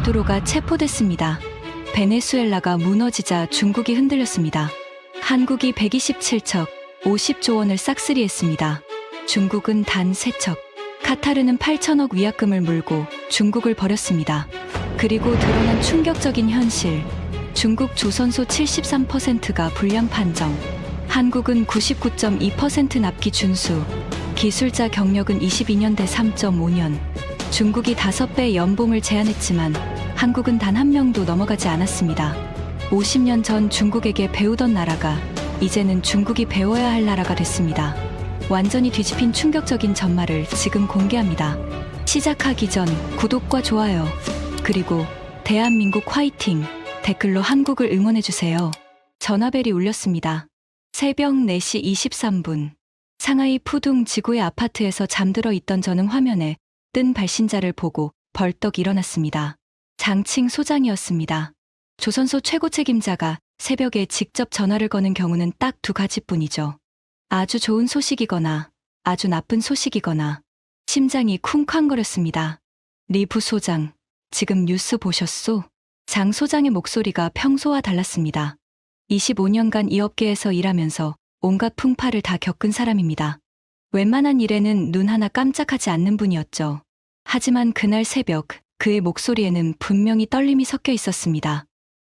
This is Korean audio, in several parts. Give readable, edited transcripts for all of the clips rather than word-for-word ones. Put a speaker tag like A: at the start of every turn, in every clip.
A: 마두로가 체포됐습니다. 베네수엘라가 무너지자 중국이 흔들렸습니다. 한국이 127척, 50조 원을 싹쓸이했습니다. 중국은 단 3척, 카타르는 8천억 위약금을 물고 중국을 버렸습니다. 그리고 드러난 충격적인 현실. 중국 조선소 73%가 불량 판정, 한국은 99.2% 납기 준수, 기술자 경력은 22년 대 3.5년. 중국이 5배 연봉을 제안했지만 한국은 단 한 명도 넘어가지 않았습니다. 50년 전 중국에게 배우던 나라가 이제는 중국이 배워야 할 나라가 됐습니다. 완전히 뒤집힌 충격적인 전말을 지금 공개합니다. 시작하기 전 구독과 좋아요, 그리고 대한민국 화이팅 댓글로 한국을 응원해주세요. 전화벨이 울렸습니다. 새벽 4시 23분. 상하이 푸둥 지구의 아파트에서 잠들어 있던 저는 화면에 뜬 발신자를 보고 벌떡 일어났습니다. 장칭 소장이었습니다. 조선소 최고 책임자가 새벽에 직접 전화를 거는 경우는 딱 2가지뿐이죠. 아주 좋은 소식이거나 아주 나쁜 소식이거나. 심장이 쿵쾅거렸습니다. 리 부소장, 지금 뉴스 보셨소? 장 소장의 목소리가 평소와 달랐습니다. 25년간 이 업계에서 일하면서 온갖 풍파를 다 겪은 사람입니다. 웬만한 일에는 눈 하나 깜짝하지 않는 분이었죠. 하지만 그날 새벽 그의 목소리에는 분명히 떨림이 섞여 있었습니다.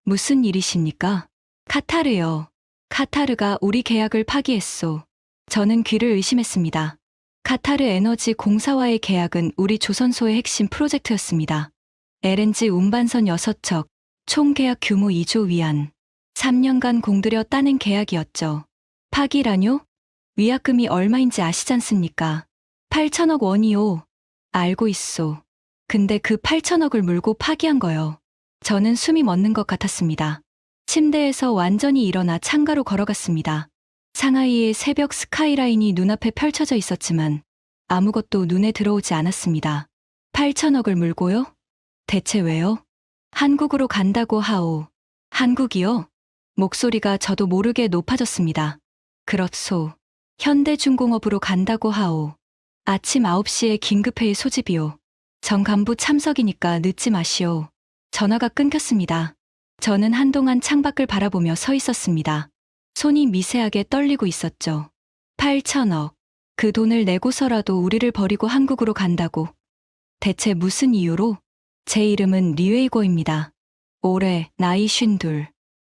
A: 무슨 일이십니까? 카타르요. 카타르가 우리 계약을 파기했소. 저는 귀를 의심했습니다. 카타르 에너지 공사와의 계약은 우리 조선소의 핵심 프로젝트였습니다. LNG 운반선 6척, 총 계약 규모 2조 위안. 3년간 공들여 따낸 계약이었죠. 파기라뇨? 위약금이 얼마인지 아시잖습니까? 8천억 원이요. 알고 있소. 근데 그 8천억을 물고 파기한 거요. 저는 숨이 멎는 것 같았습니다. 침대에서 완전히 일어나 창가로 걸어갔습니다. 상하이의 새벽 스카이라인이 눈앞에 펼쳐져 있었지만 아무것도 눈에 들어오지 않았습니다. 8천억을 물고요? 대체 왜요? 한국으로 간다고 하오. 한국이요? 목소리가 저도 모르게 높아졌습니다. 그렇소. 현대중공업으로 간다고 하오. 아침 9시에 긴급회의 소집이요. 정 간부 참석이니까 늦지 마시오. 전화가 끊겼습니다. 저는 한동안 창밖을 바라보며 서 있었습니다. 손이 미세하게 떨리고 있었죠. 8천억. 그 돈을 내고서라도 우리를 버리고 한국으로 간다고. 대체 무슨 이유로? 제 이름은 리웨이고입니다. 올해 나이 52.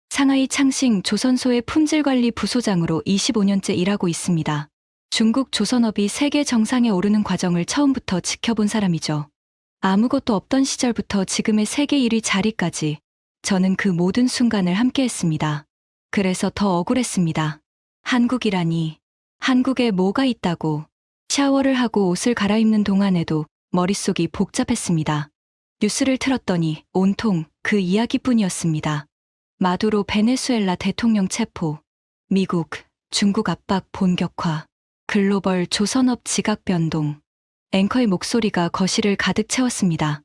A: 상하이 창싱 조선소의 품질관리 부소장으로 25년째 일하고 있습니다. 중국 조선업이 세계 정상에 오르는 과정을 처음부터 지켜본 사람이죠. 아무것도 없던 시절부터 지금의 세계 1위 자리까지 저는 그 모든 순간을 함께했습니다. 그래서 더 억울했습니다. 한국이라니. 한국에 뭐가 있다고. 샤워를 하고 옷을 갈아입는 동안에도 머릿속이 복잡했습니다. 뉴스를 틀었더니 온통 그 이야기뿐이었습니다. 마두로 베네수엘라 대통령 체포, 미국, 중국 압박 본격화, 글로벌 조선업 지각 변동. 앵커의 목소리가 거실을 가득 채웠습니다.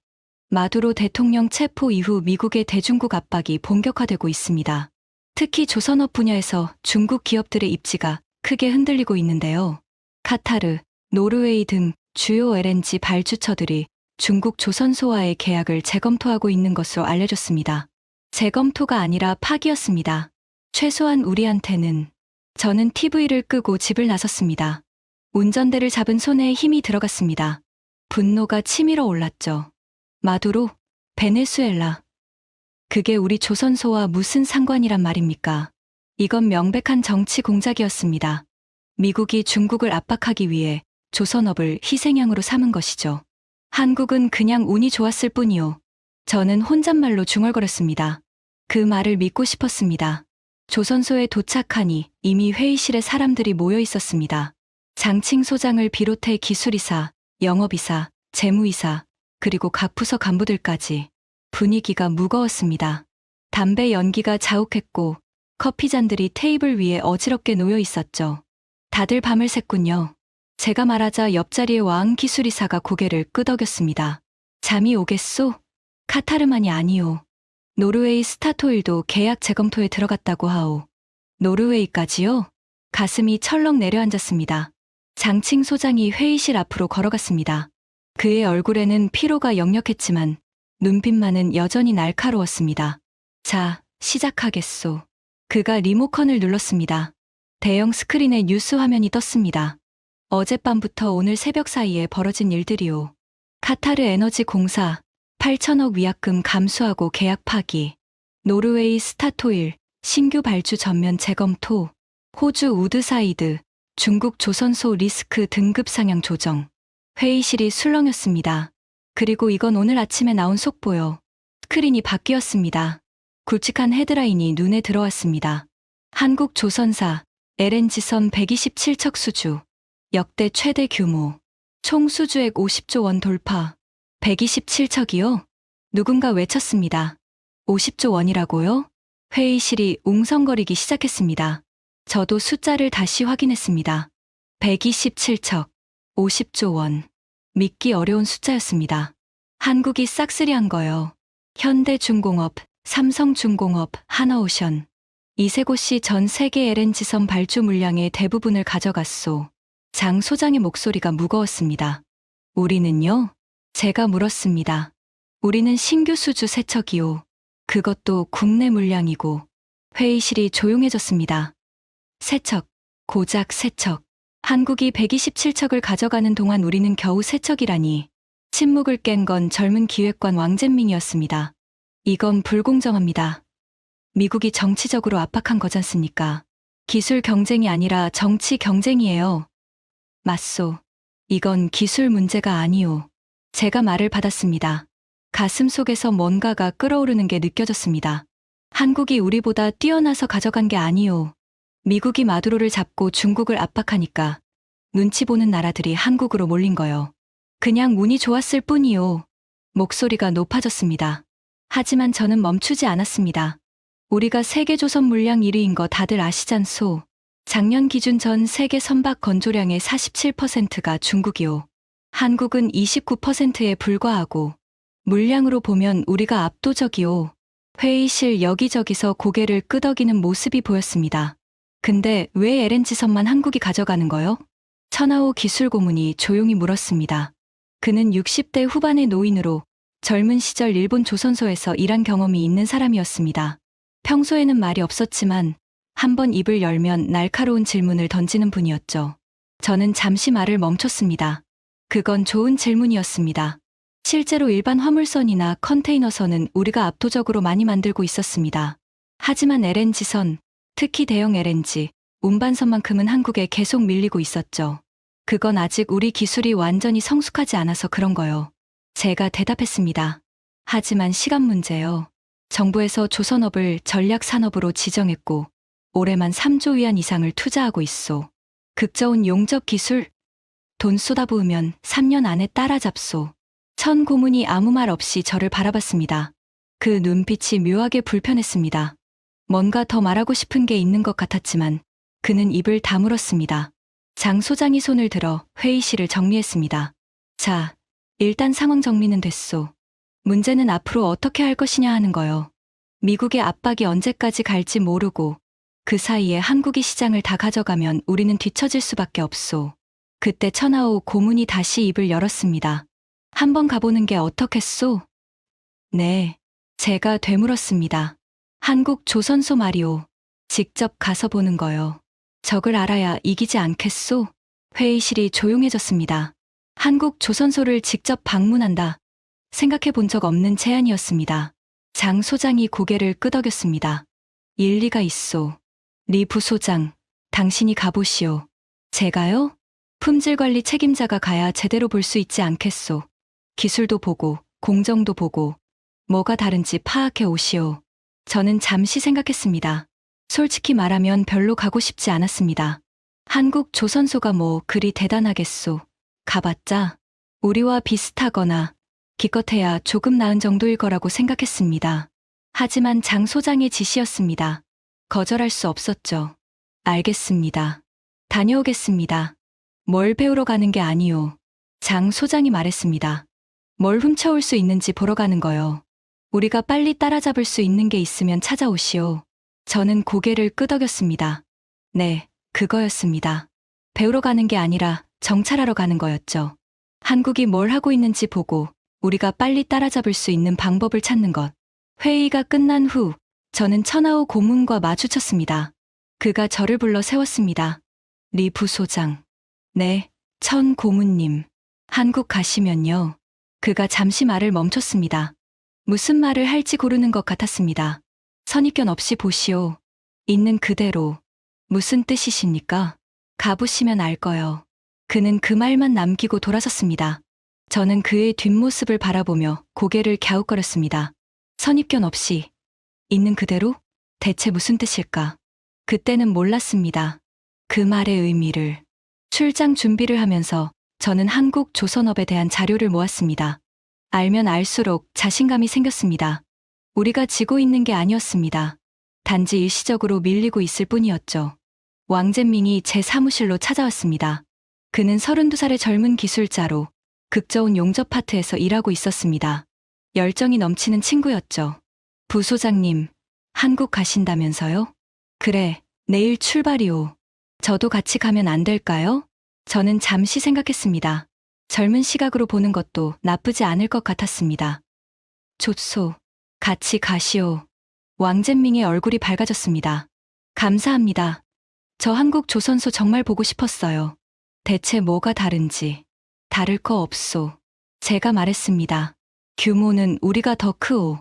A: 마두로 대통령 체포 이후 미국의 대중국 압박이 본격화되고 있습니다. 특히 조선업 분야에서 중국 기업들의 입지가 크게 흔들리고 있는데요. 카타르, 노르웨이 등 주요 LNG 발주처들이 중국 조선소와의 계약을 재검토하고 있는 것으로 알려졌습니다. 재검토가 아니라 파기였습니다. 최소한 우리한테는. 저는 TV를 끄고 집을 나섰습니다. 운전대를 잡은 손에 힘이 들어갔습니다. 분노가 치밀어 올랐죠. 마두로, 베네수엘라. 그게 우리 조선소와 무슨 상관이란 말입니까? 이건 명백한 정치 공작이었습니다. 미국이 중국을 압박하기 위해 조선업을 희생양으로 삼은 것이죠. 한국은 그냥 운이 좋았을 뿐이요. 저는 혼잣말로 중얼거렸습니다. 그 말을 믿고 싶었습니다. 조선소에 도착하니 이미 회의실에 사람들이 모여 있었습니다. 장칭 소장을 비롯해 기술이사, 영업이사, 재무이사, 그리고 각 부서 간부들까지. 분위기가 무거웠습니다. 담배 연기가 자욱했고 커피잔들이 테이블 위에 어지럽게 놓여 있었죠. 다들 밤을 샜군요. 제가 말하자 옆자리의 왕 기술이사가 고개를 끄덕였습니다. 잠이 오겠소? 카타르만이 아니오. 노르웨이 스타토일도 계약 재검토에 들어갔다고 하오. 노르웨이까지요? 가슴이 철렁 내려앉았습니다. 장칭 소장이 회의실 앞으로 걸어갔습니다. 그의 얼굴에는 피로가 역력했지만 눈빛만은 여전히 날카로웠습니다. 자, 시작하겠소. 그가 리모컨을 눌렀습니다. 대형 스크린에 뉴스 화면이 떴습니다. 어젯밤부터 오늘 새벽 사이에 벌어진 일들이요. 카타르 에너지 공사 8천억 위약금 감수하고 계약 파기. 노르웨이 스타토일 신규 발주 전면 재검토. 호주 우드사이드 중국 조선소 리스크 등급 상향 조정. 회의실이 술렁였습니다. 그리고 이건 오늘 아침에 나온 속보요. 스크린이 바뀌었습니다. 굵직한 헤드라인이 눈에 들어왔습니다. 한국 조선사 LNG선 127척 수주. 역대 최대 규모. 총 수주액 50조 원 돌파. 127척이요? 누군가 외쳤습니다. 50조 원이라고요? 회의실이 웅성거리기 시작했습니다. 저도 숫자를 다시 확인했습니다. 127척, 50조 원. 믿기 어려운 숫자였습니다. 한국이 싹쓸이한 거요. 현대중공업, 삼성중공업, 하나오션. 이세고씨 전 세계 LNG선 발주 물량의 대부분을 가져갔소. 장 소장의 목소리가 무거웠습니다. 우리는요? 제가 물었습니다. 우리는 신규 수주 3척이요. 그것도 국내 물량이고. 회의실이 조용해졌습니다. 3척, 고작 3척. 한국이 127척을 가져가는 동안 우리는 겨우 3척이라니. 침묵을 깬 건 젊은 기획관 왕젠밍이었습니다. 이건 불공정합니다. 미국이 정치적으로 압박한 거잖습니까? 기술 경쟁이 아니라 정치 경쟁이에요. 맞소. 이건 기술 문제가 아니오. 제가 말을 받았습니다. 가슴 속에서 뭔가가 끓어오르는 게 느껴졌습니다. 한국이 우리보다 뛰어나서 가져간 게 아니오. 미국이 마두로를 잡고 중국을 압박하니까 눈치 보는 나라들이 한국으로 몰린 거요. 그냥 운이 좋았을 뿐이요. 목소리가 높아졌습니다. 하지만 저는 멈추지 않았습니다. 우리가 세계 조선 물량 1위인 거 다들 아시잖소. 작년 기준 전 세계 선박 건조량의 47%가 중국이요. 한국은 29%에 불과하고 물량으로 보면 우리가 압도적이요. 회의실 여기저기서 고개를 끄덕이는 모습이 보였습니다. 근데 왜 LNG선만 한국이 가져가는 거요? 천하오 기술고문이 조용히 물었습니다. 그는 60대 후반의 노인으로 젊은 시절 일본 조선소에서 일한 경험이 있는 사람이었습니다. 평소에는 말이 없었지만 한번 입을 열면 날카로운 질문을 던지는 분이었죠. 저는 잠시 말을 멈췄습니다. 그건 좋은 질문이었습니다. 실제로 일반 화물선이나 컨테이너선은 우리가 압도적으로 많이 만들고 있었습니다. 하지만 LNG선, 특히 대형 LNG, 운반선만큼은 한국에 계속 밀리고 있었죠. 그건 아직 우리 기술이 완전히 성숙하지 않아서 그런 거요. 제가 대답했습니다. 하지만 시간 문제요. 정부에서 조선업을 전략산업으로 지정했고 올해만 3조 위안 이상을 투자하고 있소. 극저온 용접 기술? 돈 쏟아부으면 3년 안에 따라잡소. 천 고문이 아무 말 없이 저를 바라봤습니다. 그 눈빛이 묘하게 불편했습니다. 뭔가 더 말하고 싶은 게 있는 것 같았지만 그는 입을 다물었습니다. 장 소장이 손을 들어 회의실을 정리했습니다. 자, 일단 상황 정리는 됐소. 문제는 앞으로 어떻게 할 것이냐 하는 거요. 미국의 압박이 언제까지 갈지 모르고 그 사이에 한국이 시장을 다 가져가면 우리는 뒤처질 수밖에 없소. 그때 천하오 고문이 다시 입을 열었습니다. 한번 가보는 게 어떻겠소? 네, 제가 되물었습니다. 한국 조선소 말이오. 직접 가서 보는 거요. 적을 알아야 이기지 않겠소? 회의실이 조용해졌습니다. 한국 조선소를 직접 방문한다. 생각해 본 적 없는 제안이었습니다. 장 소장이 고개를 끄덕였습니다. 일리가 있소. 리 부소장, 당신이 가보시오. 제가요? 품질관리 책임자가 가야 제대로 볼 수 있지 않겠소. 기술도 보고 공정도 보고 뭐가 다른지 파악해 오시오. 저는 잠시 생각했습니다. 솔직히 말하면 별로 가고 싶지 않았습니다. 한국 조선소가 뭐 그리 대단하겠소. 가봤자 우리와 비슷하거나 기껏해야 조금 나은 정도일 거라고 생각했습니다. 하지만 장 소장의 지시였습니다. 거절할 수 없었죠. 알겠습니다. 다녀오겠습니다. 뭘 배우러 가는 게 아니오. 장 소장이 말했습니다. 뭘 훔쳐올 수 있는지 보러 가는 거요. 우리가 빨리 따라잡을 수 있는 게 있으면 찾아오시오. 저는 고개를 끄덕였습니다. 네, 그거였습니다. 배우러 가는 게 아니라 정찰하러 가는 거였죠. 한국이 뭘 하고 있는지 보고 우리가 빨리 따라잡을 수 있는 방법을 찾는 것. 회의가 끝난 후 저는 천하우 고문과 마주쳤습니다. 그가 저를 불러 세웠습니다. 리 부소장. 네, 천 고문님. 한국 가시면요. 그가 잠시 말을 멈췄습니다. 무슨 말을 할지 고르는 것 같았습니다. 선입견 없이 보시오. 있는 그대로. 무슨 뜻이십니까? 가보시면 알 거요. 그는 그 말만 남기고 돌아섰습니다. 저는 그의 뒷모습을 바라보며 고개를 갸웃거렸습니다. 선입견 없이. 있는 그대로? 대체 무슨 뜻일까? 그때는 몰랐습니다. 그 말의 의미를. 출장 준비를 하면서 저는 한국 조선업에 대한 자료를 모았습니다. 알면 알수록 자신감이 생겼습니다. 우리가 지고 있는 게 아니었습니다. 단지 일시적으로 밀리고 있을 뿐이었죠. 왕젠밍이 제 사무실로 찾아왔습니다. 그는 32살의 젊은 기술자로 극저온 용접 파트에서 일하고 있었습니다. 열정이 넘치는 친구였죠. 부소장님, 한국 가신다면서요? 그래, 내일 출발이오. 저도 같이 가면 안 될까요? 저는 잠시 생각했습니다. 젊은 시각으로 보는 것도 나쁘지 않을 것 같았습니다. 좋소. 같이 가시오. 왕젠밍의 얼굴이 밝아졌습니다. 감사합니다. 저 한국 조선소 정말 보고 싶었어요. 대체 뭐가 다른지. 다를 거 없소. 제가 말했습니다. 규모는 우리가 더 크오.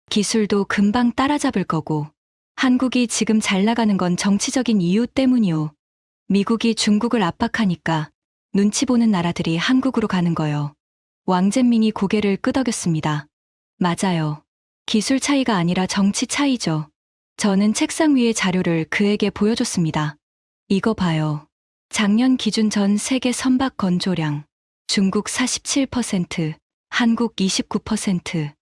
A: 기술도 금방 따라잡을 거고. 한국이 지금 잘 나가는 건 정치적인 이유 때문이오. 미국이 중국을 압박하니까 눈치 보는 나라들이 한국으로 가는 거요. 왕젠밍이 고개를 끄덕였습니다. 맞아요. 기술 차이가 아니라 정치 차이죠. 저는 책상 위의 자료를 그에게 보여줬습니다. 이거 봐요. 작년 기준 전 세계 선박 건조량. 중국 47%, 한국 29%.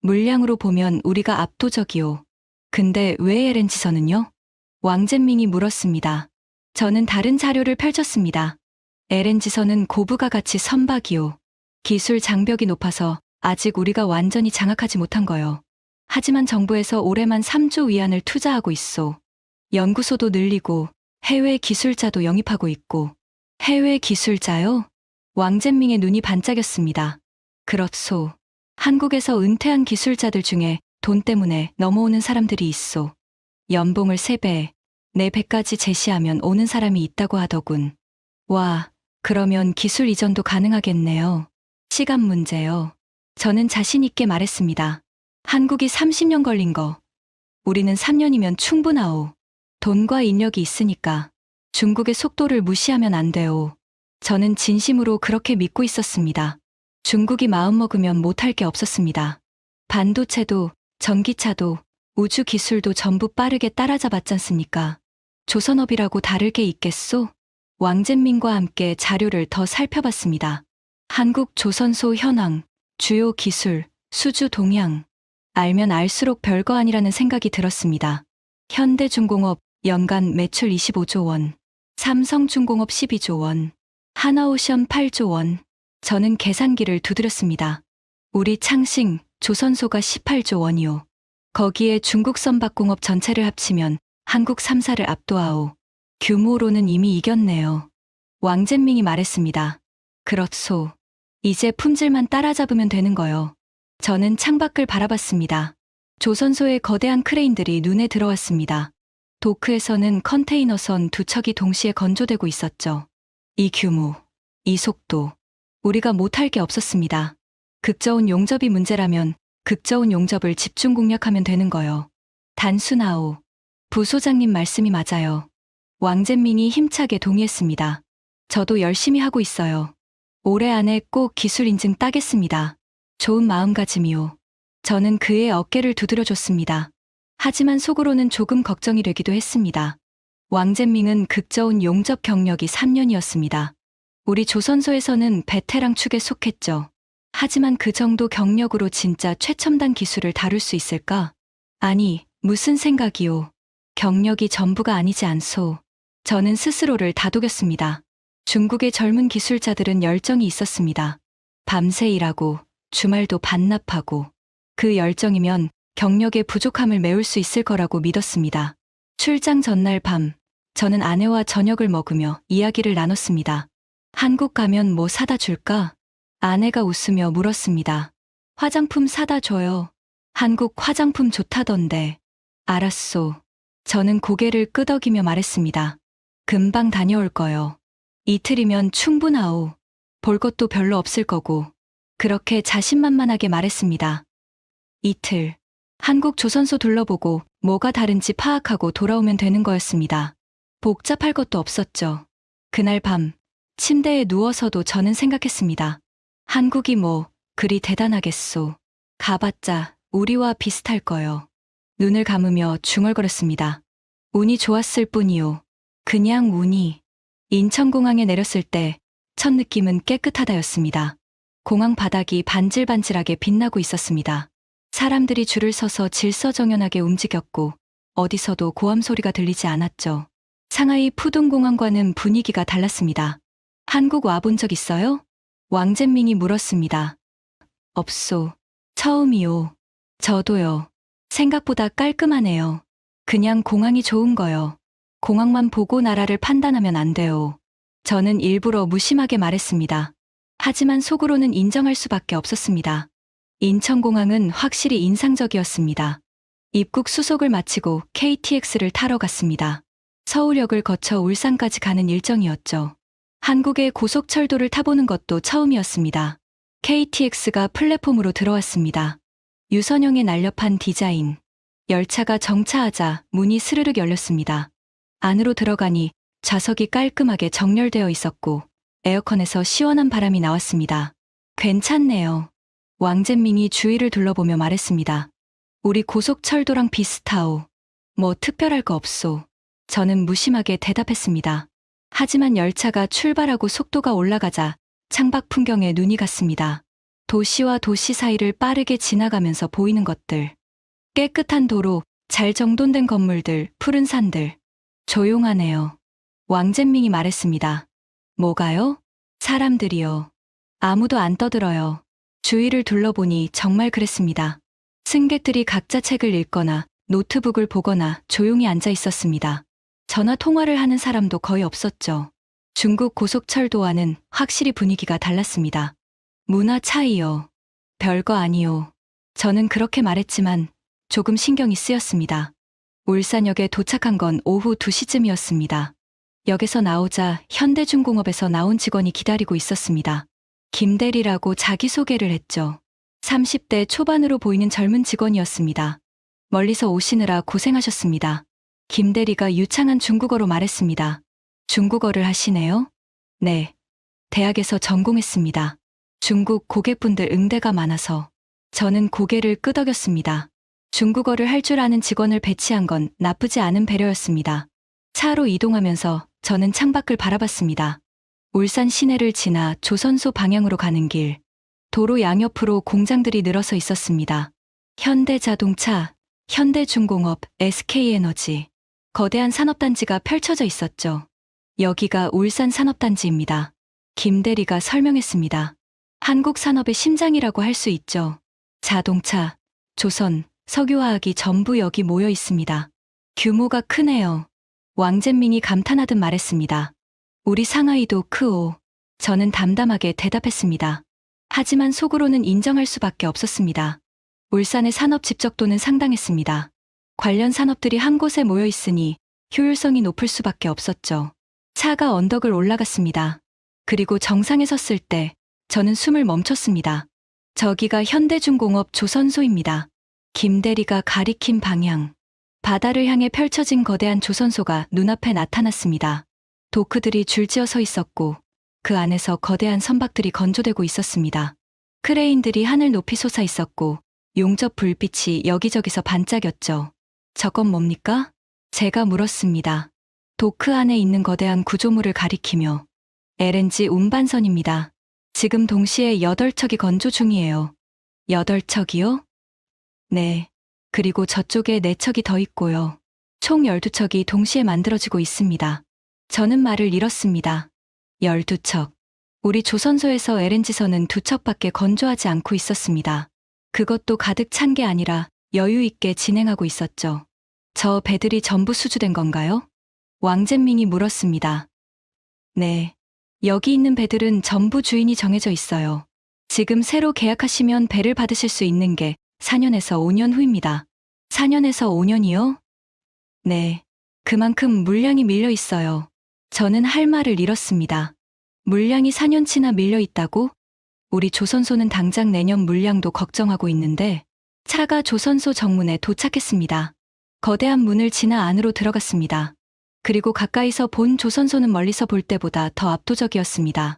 A: 물량으로 보면 우리가 압도적이오. 근데 왜 LNG선은요? 왕젠밍이 물었습니다. 저는 다른 자료를 펼쳤습니다. LNG선은 고부가 가치 선박이오. 기술 장벽이 높아서 아직 우리가 완전히 장악하지 못한 거요. 하지만 정부에서 올해만 3조 위안을 투자하고 있소. 연구소도 늘리고 해외 기술자도 영입하고 있고. 해외 기술자요? 왕젠밍의 눈이 반짝였습니다. 그렇소. 한국에서 은퇴한 기술자들 중에 돈 때문에 넘어오는 사람들이 있소. 연봉을 3배, 4배까지 제시하면 오는 사람이 있다고 하더군. 와, 그러면 기술 이전도 가능하겠네요. 시간 문제요. 저는 자신 있게 말했습니다. 한국이 30년 걸린 거. 우리는 3년이면 충분하오. 돈과 인력이 있으니까. 중국의 속도를 무시하면 안 돼요. 저는 진심으로 그렇게 믿고 있었습니다. 중국이 마음먹으면 못할 게 없었습니다. 반도체도, 전기차도, 우주 기술도 전부 빠르게 따라잡았잖습니까? 조선업이라고 다를 게 있겠소? 왕젠밍과 함께 자료를 더 살펴봤습니다. 한국 조선소 현황, 주요 기술, 수주 동향. 알면 알수록 별거 아니라는 생각이 들었습니다. 현대중공업 연간 매출 25조 원, 삼성중공업 12조 원, 하나오션 8조 원. 저는 계산기를 두드렸습니다. 우리 창싱, 조선소가 18조 원이요. 거기에 중국 선박공업 전체를 합치면 한국 3사를 압도하오. 규모로는 이미 이겼네요. 왕젠밍이 말했습니다. 그렇소. 이제 품질만 따라잡으면 되는 거요. 저는 창밖을 바라봤습니다. 조선소의 거대한 크레인들이 눈에 들어왔습니다. 도크에서는 컨테이너선 2척이 동시에 건조되고 있었죠. 이 규모, 이 속도. 우리가 못할 게 없었습니다. 극저온 용접이 문제라면 극저온 용접을 집중 공략하면 되는 거요. 단순하오. 부소장님 말씀이 맞아요. 왕젠밍이 힘차게 동의했습니다. 저도 열심히 하고 있어요. 올해 안에 꼭 기술 인증 따겠습니다. 좋은 마음가짐이요. 저는 그의 어깨를 두드려줬습니다. 하지만 속으로는 조금 걱정이 되기도 했습니다. 왕젠밍은 극저온 용접 경력이 3년이었습니다. 우리 조선소에서는 베테랑 축에 속했죠. 하지만 그 정도 경력으로 진짜 최첨단 기술을 다룰 수 있을까? 아니, 무슨 생각이요. 경력이 전부가 아니지 않소. 저는 스스로를 다독였습니다. 중국의 젊은 기술자들은 열정이 있었습니다. 밤새 일하고 주말도 반납하고 그 열정이면 경력의 부족함을 메울 수 있을 거라고 믿었습니다. 출장 전날 밤, 저는 아내와 저녁을 먹으며 이야기를 나눴습니다. 한국 가면 뭐 사다 줄까? 아내가 웃으며 물었습니다. 화장품 사다 줘요. 한국 화장품 좋다던데. 알았소. 저는 고개를 끄덕이며 말했습니다. 금방 다녀올 거요. 이틀이면 충분하오. 볼 것도 별로 없을 거고. 그렇게 자신만만하게 말했습니다. 이틀. 한국 조선소 둘러보고 뭐가 다른지 파악하고 돌아오면 되는 거였습니다. 복잡할 것도 없었죠. 그날 밤 침대에 누워서도 저는 생각했습니다. 한국이 뭐 그리 대단하겠소. 가봤자 우리와 비슷할 거요. 눈을 감으며 중얼거렸습니다. 운이 좋았을 뿐이요. 그냥 운이. 인천공항에 내렸을 때 첫 느낌은 깨끗하다였습니다. 공항 바닥이 반질반질하게 빛나고 있었습니다. 사람들이 줄을 서서 질서정연하게 움직였고 어디서도 고함 소리가 들리지 않았죠. 상하이 푸둥공항과는 분위기가 달랐습니다. 한국 와본 적 있어요? 왕젠밍이 물었습니다. 없소. 처음이요. 저도요. 생각보다 깔끔하네요. 그냥 공항이 좋은 거요. 공항만 보고 나라를 판단하면 안 돼요. 저는 일부러 무심하게 말했습니다. 하지만 속으로는 인정할 수밖에 없었습니다. 인천공항은 확실히 인상적이었습니다. 입국 수속을 마치고 KTX를 타러 갔습니다. 서울역을 거쳐 울산까지 가는 일정이었죠. 한국의 고속철도를 타보는 것도 처음이었습니다. KTX가 플랫폼으로 들어왔습니다. 유선형의 날렵한 디자인. 열차가 정차하자 문이 스르륵 열렸습니다. 안으로 들어가니 좌석이 깔끔하게 정렬되어 있었고 에어컨에서 시원한 바람이 나왔습니다. 괜찮네요. 왕젠밍이 주위를 둘러보며 말했습니다. 우리 고속철도랑 비슷하오. 뭐 특별할 거 없소. 저는 무심하게 대답했습니다. 하지만 열차가 출발하고 속도가 올라가자 창밖 풍경에 눈이 갔습니다. 도시와 도시 사이를 빠르게 지나가면서 보이는 것들. 깨끗한 도로, 잘 정돈된 건물들, 푸른 산들. 조용하네요. 왕젠밍이 말했습니다. 뭐가요? 사람들이요. 아무도 안 떠들어요. 주위를 둘러보니 정말 그랬습니다. 승객들이 각자 책을 읽거나 노트북을 보거나 조용히 앉아 있었습니다. 전화 통화를 하는 사람도 거의 없었죠. 중국 고속철도와는 확실히 분위기가 달랐습니다. 문화 차이요. 별거 아니요. 저는 그렇게 말했지만 조금 신경이 쓰였습니다. 울산역에 도착한 건 오후 2시쯤이었습니다. 역에서 나오자 현대중공업에서 나온 직원이 기다리고 있었습니다. 김대리라고 자기소개를 했죠. 30대 초반으로 보이는 젊은 직원이었습니다. 멀리서 오시느라 고생하셨습니다. 김대리가 유창한 중국어로 말했습니다. 중국어를 하시네요? 네. 대학에서 전공했습니다. 중국 고객분들 응대가 많아서. 저는 고개를 끄덕였습니다. 중국어를 할 줄 아는 직원을 배치한 건 나쁘지 않은 배려였습니다. 차로 이동하면서 저는 창밖을 바라봤습니다. 울산 시내를 지나 조선소 방향으로 가는 길. 도로 양옆으로 공장들이 늘어서 있었습니다. 현대자동차, 현대중공업, SK에너지. 거대한 산업단지가 펼쳐져 있었죠. 여기가 울산 산업단지입니다. 김대리가 설명했습니다. 한국 산업의 심장이라고 할 수 있죠. 자동차, 조선, 석유화학이 전부 여기 모여 있습니다. 규모가 크네요. 왕젠밍이 감탄하듯 말했습니다. 우리 상하이도 크오. 저는 담담하게 대답했습니다. 하지만 속으로는 인정할 수밖에 없었습니다. 울산의 산업 집적도는 상당했습니다. 관련 산업들이 한 곳에 모여 있으니 효율성이 높을 수밖에 없었죠. 차가 언덕을 올라갔습니다. 그리고 정상에 섰을 때 저는 숨을 멈췄습니다. 저기가 현대중공업 조선소입니다. 김대리가 가리킨 방향. 바다를 향해 펼쳐진 거대한 조선소가 눈앞에 나타났습니다. 도크들이 줄지어 서 있었고 그 안에서 거대한 선박들이 건조되고 있었습니다. 크레인들이 하늘 높이 솟아 있었고 용접 불빛이 여기저기서 반짝였죠. 저건 뭡니까? 제가 물었습니다. 도크 안에 있는 거대한 구조물을 가리키며. LNG 운반선입니다. 지금 동시에 8척이 건조 중이에요. 8척이요? 네. 그리고 저쪽에 4척이 더 있고요. 총 12척이 동시에 만들어지고 있습니다. 저는 말을 잃었습니다. 12척. 우리 조선소에서 LNG선은 2척밖에 건조하지 않고 있었습니다. 그것도 가득 찬 게 아니라 여유 있게 진행하고 있었죠. 저 배들이 전부 수주된 건가요? 왕젠밍이 물었습니다. 네. 여기 있는 배들은 전부 주인이 정해져 있어요. 지금 새로 계약하시면 배를 받으실 수 있는 게 4년에서 5년 후입니다. 4년에서 5년이요? 네. 그만큼 물량이 밀려 있어요. 저는 할 말을 잃었습니다. 물량이 4년치나 밀려 있다고? 우리 조선소는 당장 내년 물량도 걱정하고 있는데 차가 조선소 정문에 도착했습니다. 거대한 문을 지나 안으로 들어갔습니다. 그리고 가까이서 본 조선소는 멀리서 볼 때보다 더 압도적이었습니다.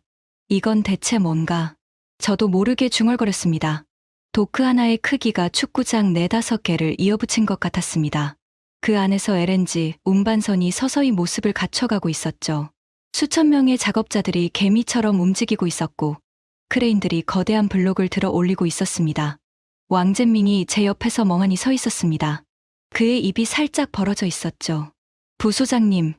A: 이건 대체 뭔가? 저도 모르게 중얼거렸습니다. 도크 하나의 크기가 축구장 4-5개를 이어붙인 것 같았습니다. 그 안에서 LNG 운반선이 서서히 모습을 갖춰가고 있었죠. 수천 명의 작업자들이 개미처럼 움직이고 있었고 크레인들이 거대한 블록을 들어 올리고 있었습니다. 왕젠밍이 제 옆에서 멍하니 서 있었습니다. 그의 입이 살짝 벌어져 있었죠. 부소장님,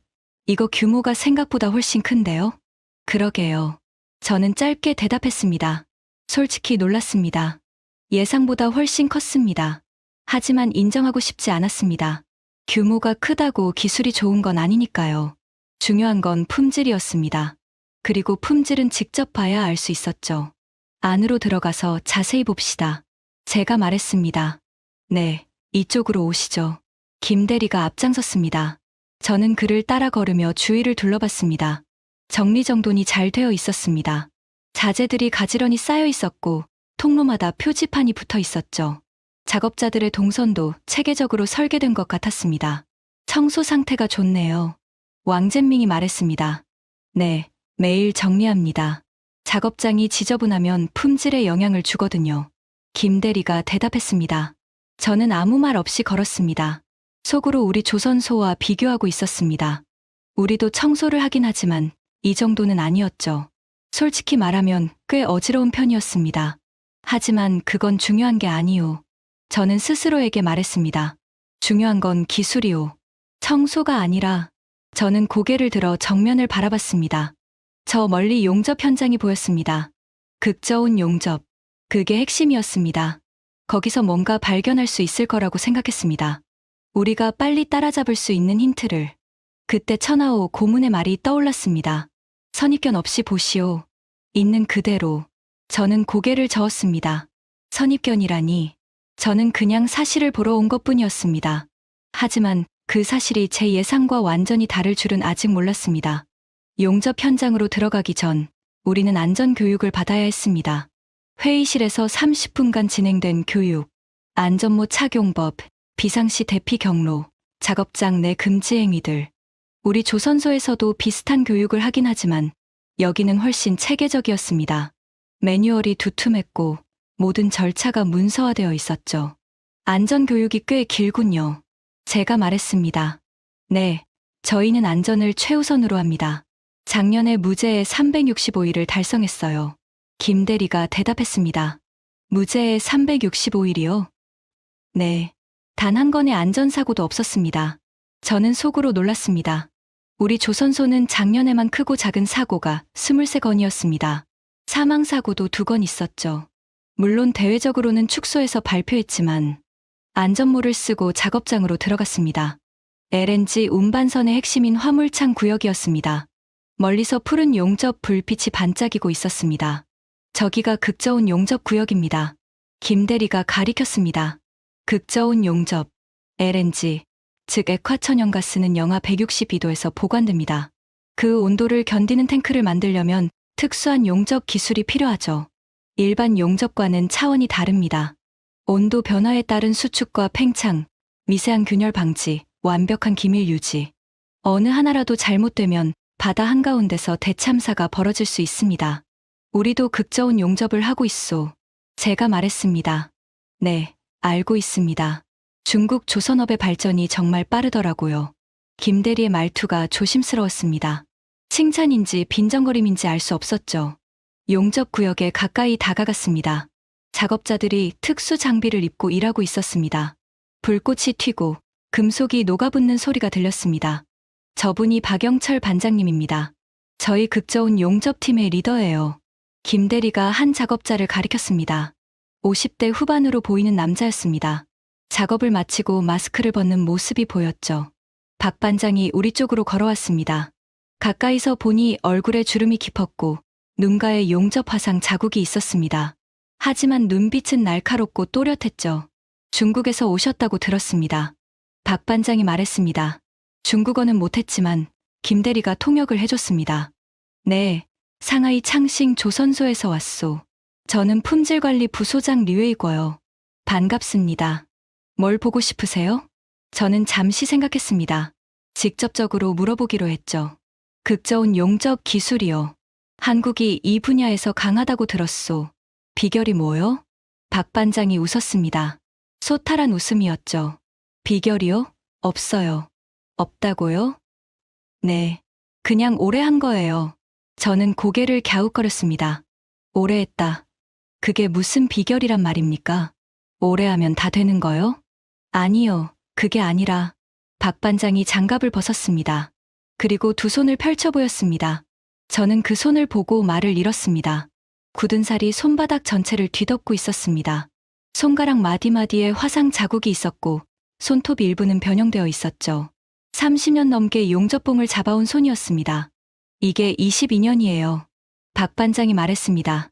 A: 이거 규모가 생각보다 훨씬 큰데요? 그러게요. 저는 짧게 대답했습니다. 솔직히 놀랐습니다. 예상보다 훨씬 컸습니다. 하지만 인정하고 싶지 않았습니다. 규모가 크다고 기술이 좋은 건 아니니까요. 중요한 건 품질이었습니다. 그리고 품질은 직접 봐야 알 수 있었죠. 안으로 들어가서 자세히 봅시다. 제가 말했습니다. 네, 이쪽으로 오시죠. 김 대리가 앞장섰습니다. 저는 그를 따라 걸으며 주위를 둘러봤습니다. 정리정돈이 잘 되어 있었습니다. 자재들이 가지런히 쌓여 있었고 통로마다 표지판이 붙어 있었죠. 작업자들의 동선도 체계적으로 설계된 것 같았습니다. 청소 상태가 좋네요. 왕젠밍이 말했습니다. 네, 매일 정리합니다. 작업장이 지저분하면 품질에 영향을 주거든요. 김 대리가 대답했습니다. 저는 아무 말 없이 걸었습니다. 속으로 우리 조선소와 비교하고 있었습니다. 우리도 청소를 하긴 하지만 이 정도는 아니었죠. 솔직히 말하면 꽤 어지러운 편이었습니다. 하지만 그건 중요한 게 아니오. 저는 스스로에게 말했습니다. 중요한 건 기술이오. 청소가 아니라. 저는 고개를 들어 정면을 바라봤습니다. 저 멀리 용접 현장이 보였습니다. 극저온 용접. 그게 핵심이었습니다. 거기서 뭔가 발견할 수 있을 거라고 생각했습니다. 우리가 빨리 따라잡을 수 있는 힌트를. 그때 천하오 고문의 말이 떠올랐습니다. 선입견 없이 보시오. 있는 그대로. 저는 고개를 저었습니다. 선입견이라니. 저는 그냥 사실을 보러 온 것뿐이었습니다. 하지만 그 사실이 제 예상과 완전히 다를 줄은 아직 몰랐습니다. 용접 현장으로 들어가기 전 우리는 안전교육을 받아야 했습니다. 회의실에서 30분간 진행된 교육, 안전모 착용법, 비상시 대피 경로, 작업장 내 금지 행위들. 우리 조선소에서도 비슷한 교육을 하긴 하지만 여기는 훨씬 체계적이었습니다. 매뉴얼이 두툼했고 모든 절차가 문서화되어 있었죠. 안전교육이 꽤 길군요. 제가 말했습니다. 네, 저희는 안전을 최우선으로 합니다. 작년에 무죄의 365일을 달성했어요. 김 대리가 대답했습니다. 무죄의 365일이요? 네, 단 한 건의 안전사고도 없었습니다. 저는 속으로 놀랐습니다. 우리 조선소는 작년에만 크고 작은 사고가 23건이었습니다. 사망사고도 2건 있었죠. 물론 대외적으로는 축소해서 발표했지만 안전모를 쓰고 작업장으로 들어갔습니다. LNG 운반선의 핵심인 화물창 구역이었습니다. 멀리서 푸른 용접 불빛이 반짝이고 있었습니다. 저기가 극저온 용접 구역입니다. 김 대리가 가리켰습니다. 극저온 용접, LNG, 즉 액화천연가스는 영하 162도에서 보관됩니다. 그 온도를 견디는 탱크를 만들려면 특수한 용접 기술이 필요하죠. 일반 용접과는 차원이 다릅니다. 온도 변화에 따른 수축과 팽창, 미세한 균열 방지, 완벽한 기밀 유지. 어느 하나라도 잘못되면 바다 한가운데서 대참사가 벌어질 수 있습니다. 우리도 극저온 용접을 하고 있소. 제가 말했습니다. 네, 알고 있습니다. 중국 조선업의 발전이 정말 빠르더라고요. 김 대리의 말투가 조심스러웠습니다. 칭찬인지 빈정거림인지 알 수 없었죠. 용접 구역에 가까이 다가갔습니다. 작업자들이 특수 장비를 입고 일하고 있었습니다. 불꽃이 튀고 금속이 녹아붙는 소리가 들렸습니다. 저분이 박영철 반장님입니다. 저희 극저온 용접팀의 리더예요. 김 대리가 한 작업자를 가리켰습니다. 50대 후반으로 보이는 남자였습니다. 작업을 마치고 마스크를 벗는 모습이 보였죠. 박 반장이 우리 쪽으로 걸어왔습니다. 가까이서 보니 얼굴에 주름이 깊었고 눈가에 용접 화상 자국이 있었습니다. 하지만 눈빛은 날카롭고 또렷했죠. 중국에서 오셨다고 들었습니다. 박 반장이 말했습니다. 중국어는 못했지만 김 대리가 통역을 해줬습니다. 네, 상하이 창싱 조선소에서 왔소. 저는 품질관리 부소장 류웨이고요. 반갑습니다. 뭘 보고 싶으세요? 저는 잠시 생각했습니다. 직접적으로 물어보기로 했죠. 극저온 용접 기술이요. 한국이 이 분야에서 강하다고 들었소. 비결이 뭐요? 박 반장이 웃었습니다. 소탈한 웃음이었죠. 비결이요? 없어요. 없다고요? 네. 그냥 오래 한 거예요. 저는 고개를 갸웃거렸습니다. 오래 했다. 그게 무슨 비결이란 말입니까? 오래 하면 다 되는 거요? 아니요. 그게 아니라 박 반장이 장갑을 벗었습니다. 그리고 두 손을 펼쳐 보였습니다. 저는 그 손을 보고 말을 잃었습니다. 굳은 살이 손바닥 전체를 뒤덮고 있었습니다. 손가락 마디마디에 화상 자국이 있었고 손톱 일부는 변형되어 있었죠. 30년 넘게 용접봉을 잡아온 손이었습니다. 이게 22년이에요. 박 반장이 말했습니다.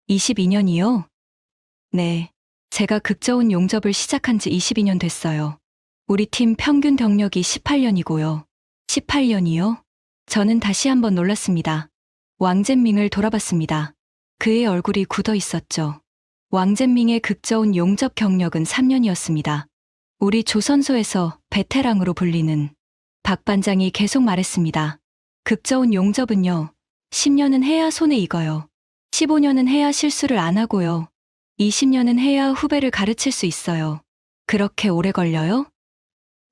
A: 22년이요? 네. 제가 극저온 용접을 시작한 지 22년 됐어요. 우리 팀 평균 경력이 18년이고요. 18년이요? 저는 다시 한번 놀랐습니다. 왕젠밍을 돌아봤습니다. 그의 얼굴이 굳어 있었죠. 왕젠밍의 극저온 용접 경력은 3년이었습니다. 우리 조선소에서 베테랑으로 불리는 박 반장이 계속 말했습니다. 극저온 용접은요, 10년은 해야 손에 익어요. 15년은 해야 실수를 안 하고요. 20년은 해야 후배를 가르칠 수 있어요. 그렇게 오래 걸려요?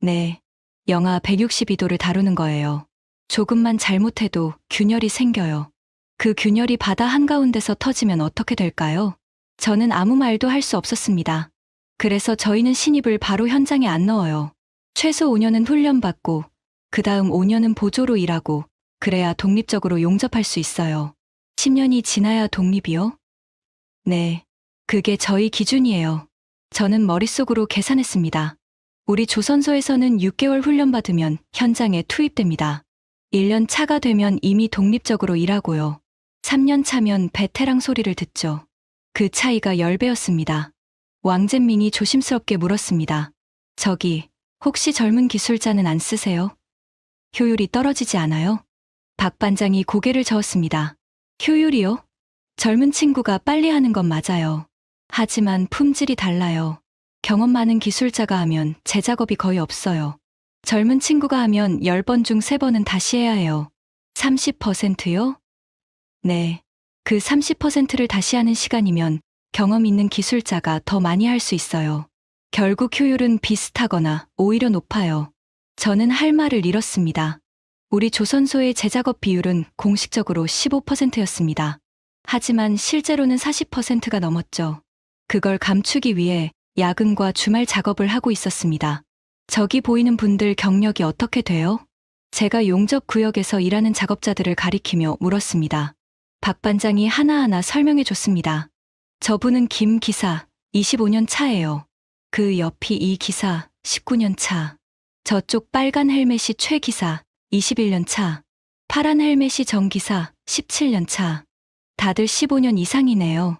A: 네. 영하 162도를 다루는 거예요. 조금만 잘못해도 균열이 생겨요. 그 균열이 바다 한가운데서 터지면 어떻게 될까요? 저는 아무 말도 할 수 없었습니다. 그래서 저희는 신입을 바로 현장에 안 넣어요. 최소 5년은 훈련받고 그 다음 5년은 보조로 일하고 그래야 독립적으로 용접할 수 있어요. 10년이 지나야 독립이요? 네. 그게 저희 기준이에요. 저는 머릿속으로 계산했습니다. 우리 조선소에서는 6개월 훈련받으면 현장에 투입됩니다. 1년 차가 되면 이미 독립적으로 일하고요. 3년 차면 베테랑 소리를 듣죠. 그 차이가 10배였습니다. 왕젠밍이 조심스럽게 물었습니다. 저기, 혹시 젊은 기술자는 안 쓰세요? 효율이 떨어지지 않아요? 박 반장이 고개를 저었습니다. 효율이요? 젊은 친구가 빨리 하는 건 맞아요. 하지만 품질이 달라요. 경험 많은 기술자가 하면 제 작업이 거의 없어요. 젊은 친구가 하면 10번 중 3번은 다시 해야 해요. 30%요? 네. 그 30%를 다시 하는 시간이면 경험 있는 기술자가 더 많이 할 수 있어요. 결국 효율은 비슷하거나 오히려 높아요. 저는 할 말을 잃었습니다. 우리 조선소의 제작업 비율은 공식적으로 15%였습니다. 하지만 실제로는 40%가 넘었죠. 그걸 감추기 위해 야근과 주말 작업을 하고 있었습니다. 저기 보이는 분들 경력이 어떻게 돼요? 제가 용접 구역에서 일하는 작업자들을 가리키며 물었습니다. 박 반장이 하나하나 설명해 줬습니다. 저분은 김 기사, 25년 차예요. 그 옆이 이 기사, 19년 차. 저쪽 빨간 헬멧이 최 기사, 21년 차. 파란 헬멧이 정 기사, 17년 차. 다들 15년 이상이네요.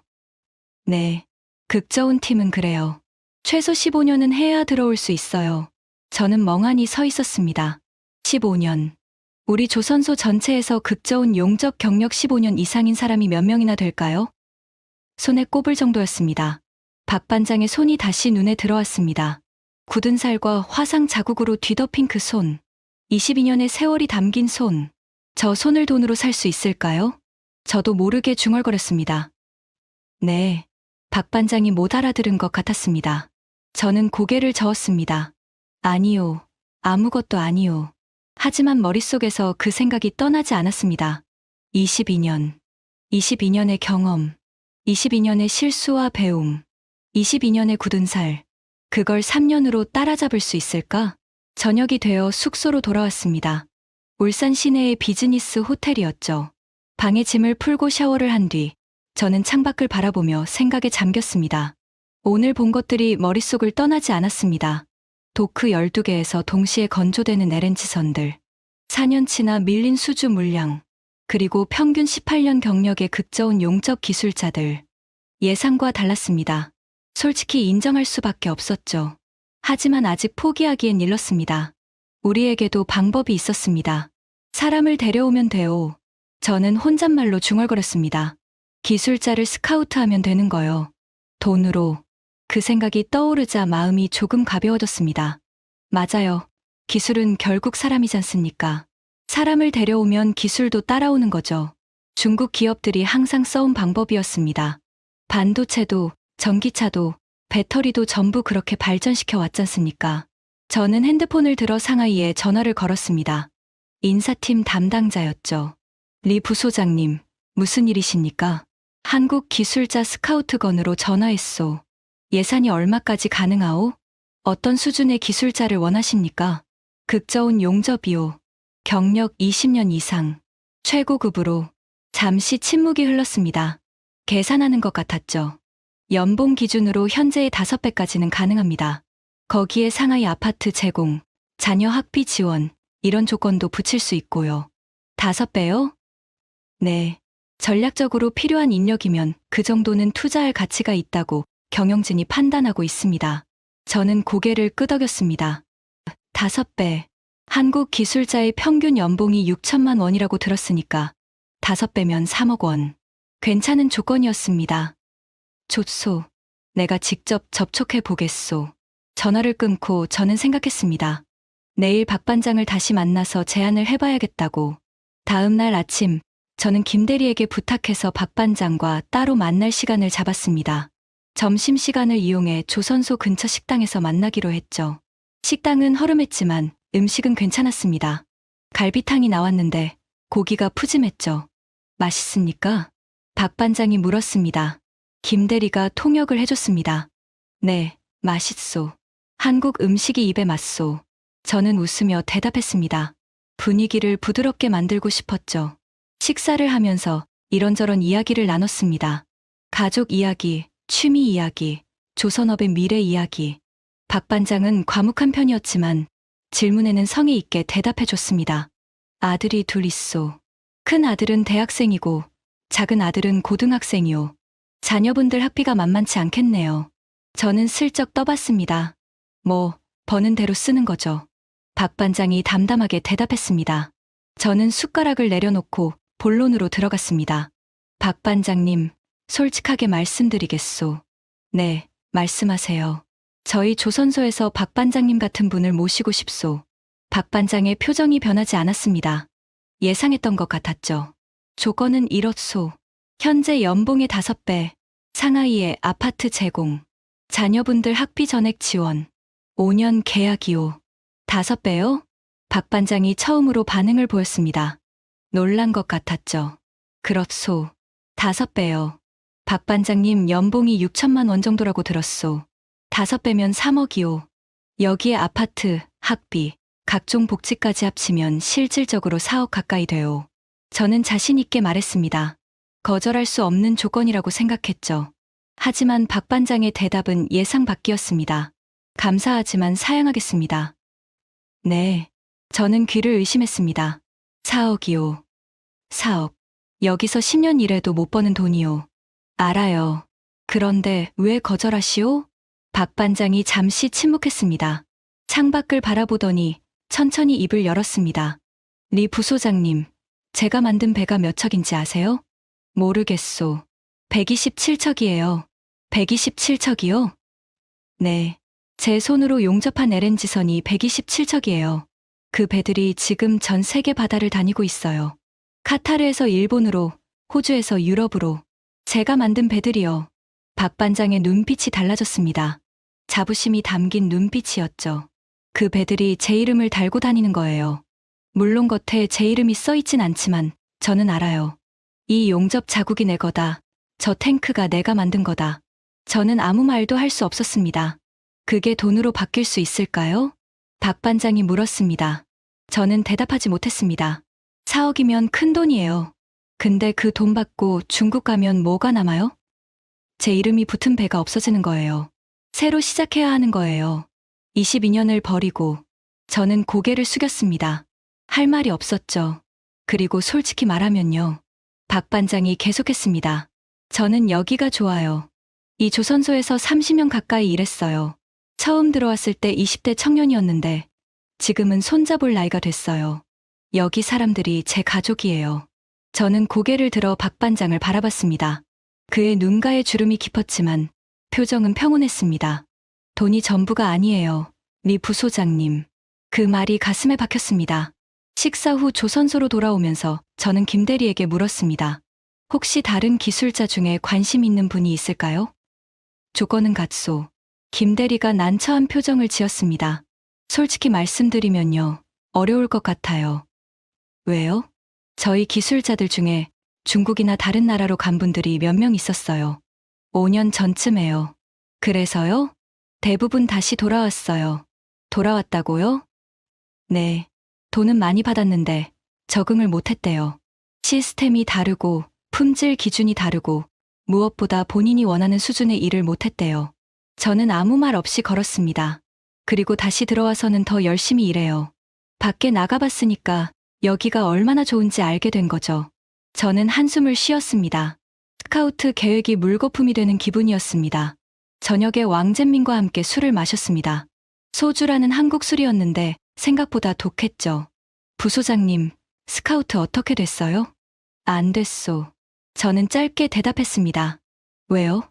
A: 네. 극저온 팀은 그래요. 최소 15년은 해야 들어올 수 있어요. 저는 멍하니 서 있었습니다. 15년. 우리 조선소 전체에서 극저온 용접 경력 15년 이상인 사람이 몇 명이나 될까요? 손에 꼽을 정도였습니다. 박 반장의 손이 다시 눈에 들어왔습니다. 굳은 살과 화상 자국으로 뒤덮인 그 손. 22년의 세월이 담긴 손. 저 손을 돈으로 살 수 있을까요? 저도 모르게 중얼거렸습니다. 네. 박 반장이 못 알아들은 것 같았습니다. 저는 고개를 저었습니다. 아니요. 아무것도 아니요. 하지만 머릿속에서 그 생각이 떠나지 않았습니다. 22년. 22년의 경험. 22년의 실수와 배움. 22년의 굳은 살. 그걸 3년으로 따라잡을 수 있을까? 저녁이 되어 숙소로 돌아왔습니다. 울산 시내의 비즈니스 호텔이었죠. 방에 짐을 풀고 샤워를 한 뒤 저는 창밖을 바라보며 생각에 잠겼습니다. 오늘 본 것들이 머릿속을 떠나지 않았습니다. 도크 12개에서 동시에 건조되는 LNG선들, 4년치나 밀린 수주 물량, 그리고 평균 18년 경력의 극저온 용접 기술자들. 예상과 달랐습니다. 솔직히 인정할 수밖에 없었죠. 하지만 아직 포기하기엔 일렀습니다. 우리에게도 방법이 있었습니다. 사람을 데려오면 돼요. 저는 혼잣말로 중얼거렸습니다. 기술자를 스카우트하면 되는 거요. 돈으로. 그 생각이 떠오르자 마음이 조금 가벼워졌습니다. 맞아요. 기술은 결국 사람이지 않습니까? 사람을 데려오면 기술도 따라오는 거죠. 중국 기업들이 항상 써온 방법이었습니다. 반도체도, 전기차도, 배터리도 전부 그렇게 발전시켜 왔지 않습니까? 저는 핸드폰을 들어 상하이에 전화를 걸었습니다. 인사팀 담당자였죠. 리 부소장님, 무슨 일이십니까? 한국 기술자 스카우트건으로 전화했소. 예산이 얼마까지 가능하오? 어떤 수준의 기술자를 원하십니까? 극저온 용접이요. 경력 20년 이상. 최고급으로. 잠시 침묵이 흘렀습니다. 계산하는 것 같았죠. 연봉 기준으로 현재의 5배까지는 가능합니다. 거기에 상하이 아파트 제공, 자녀 학비 지원, 이런 조건도 붙일 수 있고요. 5배요? 네. 전략적으로 필요한 인력이면 그 정도는 투자할 가치가 있다고 경영진이 판단하고 있습니다. 저는 고개를 끄덕였습니다. 5배. 한국 기술자의 평균 연봉이 6천만 원이라고 들었으니까 5배면 3억 원. 괜찮은 조건이었습니다. 좋소. 내가 직접 접촉해 보겠소. 전화를 끊고 저는 생각했습니다. 내일 박 반장을 다시 만나서 제안을 해봐야겠다고. 다음 날 아침, 저는 김 대리에게 부탁해서 박 반장과 따로 만날 시간을 잡았습니다. 점심시간을 이용해 조선소 근처 식당에서 만나기로 했죠. 식당은 허름했지만 음식은 괜찮았습니다. 갈비탕이 나왔는데 고기가 푸짐했죠. 맛있습니까? 박 반장이 물었습니다. 김 대리가 통역을 해줬습니다. 네, 맛있소. 한국 음식이 입에 맞소. 저는 웃으며 대답했습니다. 분위기를 부드럽게 만들고 싶었죠. 식사를 하면서 이런저런 이야기를 나눴습니다. 가족 이야기, 취미 이야기, 조선업의 미래 이야기. 박 반장은 과묵한 편이었지만 질문에는 성의 있게 대답해줬습니다. 아들이 둘 있소. 큰 아들은 대학생이고 작은 아들은 고등학생이요. 자녀분들 학비가 만만치 않겠네요. 저는 슬쩍 떠봤습니다. 뭐, 버는 대로 쓰는 거죠. 박 반장이 담담하게 대답했습니다. 저는 숟가락을 내려놓고 본론으로 들어갔습니다. 박 반장님, 솔직하게 말씀드리겠소. 네, 말씀하세요. 저희 조선소에서 박 반장님 같은 분을 모시고 싶소. 박 반장의 표정이 변하지 않았습니다. 예상했던 것 같았죠. 조건은 이렇소. 현재 연봉의 5배, 상하이의 아파트 제공, 자녀분들 학비 전액 지원, 5년 계약이요. 5배요? 박 반장이 처음으로 반응을 보였습니다. 놀란 것 같았죠. 그렇소. 5배요. 박 반장님 연봉이 6천만 원 정도라고 들었소. 5배면 3억이요. 여기에 아파트, 학비, 각종 복지까지 합치면 실질적으로 4억 가까이 돼요. 저는 자신 있게 말했습니다. 거절할 수 없는 조건이라고 생각했죠. 하지만 박 반장의 대답은 예상 밖이었습니다. 감사하지만 사양하겠습니다. 네. 저는 귀를 의심했습니다. 4억이요. 4억. 여기서 10년 일해도 못 버는 돈이요. 알아요. 그런데 왜 거절하시오? 박 반장이 잠시 침묵했습니다. 창밖을 바라보더니 천천히 입을 열었습니다. 리 부소장님, 제가 만든 배가 몇 척인지 아세요? 모르겠소. 127척이에요. 127척이요? 네. 제 손으로 용접한 LNG선이 127척이에요. 그 배들이 지금 전 세계 바다를 다니고 있어요. 카타르에서 일본으로, 호주에서 유럽으로. 제가 만든 배들이요. 박 반장의 눈빛이 달라졌습니다. 자부심이 담긴 눈빛이었죠. 그 배들이 제 이름을 달고 다니는 거예요. 물론 겉에 제 이름이 써있진 않지만 저는 알아요. 이 용접 자국이 내 거다. 저 탱크가 내가 만든 거다. 저는 아무 말도 할 수 없었습니다. 그게 돈으로 바뀔 수 있을까요? 박 반장이 물었습니다. 저는 대답하지 못했습니다. 4억이면 큰 돈이에요. 근데 그 돈 받고 중국 가면 뭐가 남아요? 제 이름이 붙은 배가 없어지는 거예요. 새로 시작해야 하는 거예요. 22년을 버리고 저는 고개를 숙였습니다. 할 말이 없었죠. 그리고 솔직히 말하면요. 박 반장이 계속했습니다. 저는 여기가 좋아요. 이 조선소에서 30년 가까이 일했어요. 처음 들어왔을 때 20대 청년이었는데 지금은 손잡을 나이가 됐어요. 여기 사람들이 제 가족이에요. 저는 고개를 들어 박 반장을 바라봤습니다. 그의 눈가에 주름이 깊었지만 표정은 평온했습니다. 돈이 전부가 아니에요. 리 부소장님. 그 말이 가슴에 박혔습니다. 식사 후 조선소로 돌아오면서 저는 김대리에게 물었습니다. 혹시 다른 기술자 중에 관심 있는 분이 있을까요? 조건은 같소. 김대리가 난처한 표정을 지었습니다. 솔직히 말씀드리면요. 어려울 것 같아요. 왜요? 저희 기술자들 중에 중국이나 다른 나라로 간 분들이 몇 명 있었어요. 5년 전쯤에요. 그래서요? 대부분 다시 돌아왔어요. 돌아왔다고요? 네. 돈은 많이 받았는데 적응을 못했대요. 시스템이 다르고 품질 기준이 다르고 무엇보다 본인이 원하는 수준의 일을 못했대요. 저는 아무 말 없이 걸었습니다. 그리고 다시 들어와서는 더 열심히 일해요. 밖에 나가봤으니까 여기가 얼마나 좋은지 알게 된 거죠. 저는 한숨을 쉬었습니다. 스카우트 계획이 물거품이 되는 기분이었습니다. 저녁에 왕젠민과 함께 술을 마셨습니다. 소주라는 한국 술이었는데 생각보다 독했죠. 부소장님, 스카우트 어떻게 됐어요? 안 됐소. 저는 짧게 대답했습니다. 왜요?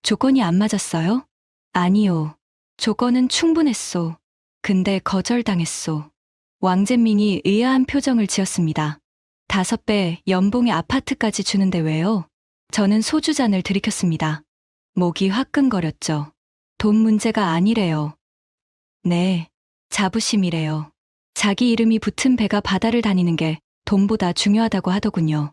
A: 조건이 안 맞았어요? 아니요. 조건은 충분했소. 근데 거절당했소. 왕젠민이 의아한 표정을 지었습니다. 5배 연봉의 아파트까지 주는데 왜요? 저는 소주잔을 들이켰습니다. 목이 화끈거렸죠. 돈 문제가 아니래요. 네, 자부심이래요. 자기 이름이 붙은 배가 바다를 다니는 게 돈보다 중요하다고 하더군요.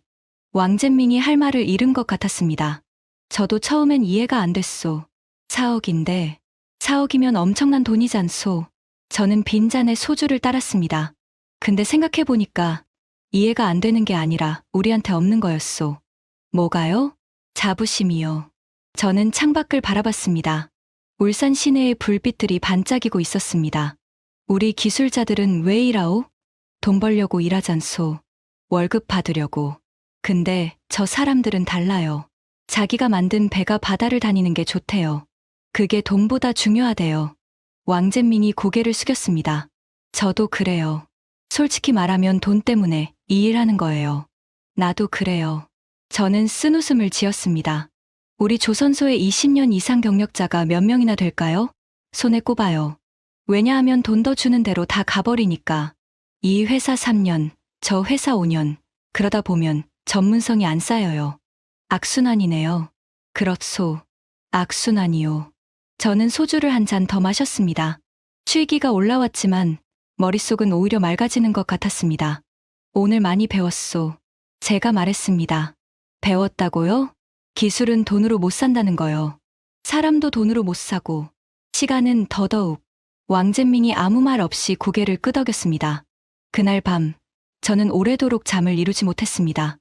A: 왕젠민이 할 말을 잃은 것 같았습니다. 저도 처음엔 이해가 안 됐소. 4억인데 4억이면 엄청난 돈이잖소. 저는 빈잔에 소주를 따랐습니다. 근데 생각해보니까 이해가 안 되는 게 아니라 우리한테 없는 거였소. 뭐가요? 자부심이요. 저는 창밖을 바라봤습니다. 울산 시내의 불빛들이 반짝이고 있었습니다. 우리 기술자들은 왜 일하오? 돈 벌려고 일하잖소. 월급 받으려고. 근데 저 사람들은 달라요. 자기가 만든 배가 바다를 다니는 게 좋대요. 그게 돈보다 중요하대요. 왕젠민이 고개를 숙였습니다. 저도 그래요. 솔직히 말하면 돈 때문에 이 일하는 거예요. 나도 그래요. 저는 쓴웃음을 지었습니다. 우리 조선소에 20년 이상 경력자가 몇 명이나 될까요? 손에 꼽아요. 왜냐하면 돈 더 주는 대로 다 가버리니까. 이 회사 3년, 저 회사 5년. 그러다 보면 전문성이 안 쌓여요. 악순환이네요. 그렇소. 악순환이요. 저는 소주를 한 잔 더 마셨습니다. 취기가 올라왔지만 머릿속은 오히려 맑아지는 것 같았습니다. 오늘 많이 배웠소. 제가 말했습니다. 배웠다고요? 기술은 돈으로 못 산다는 거요. 사람도 돈으로 못 사고 시간은 더더욱. 왕젠민이 아무 말 없이 고개를 끄덕였습니다. 그날 밤 저는 오래도록 잠을 이루지 못했습니다.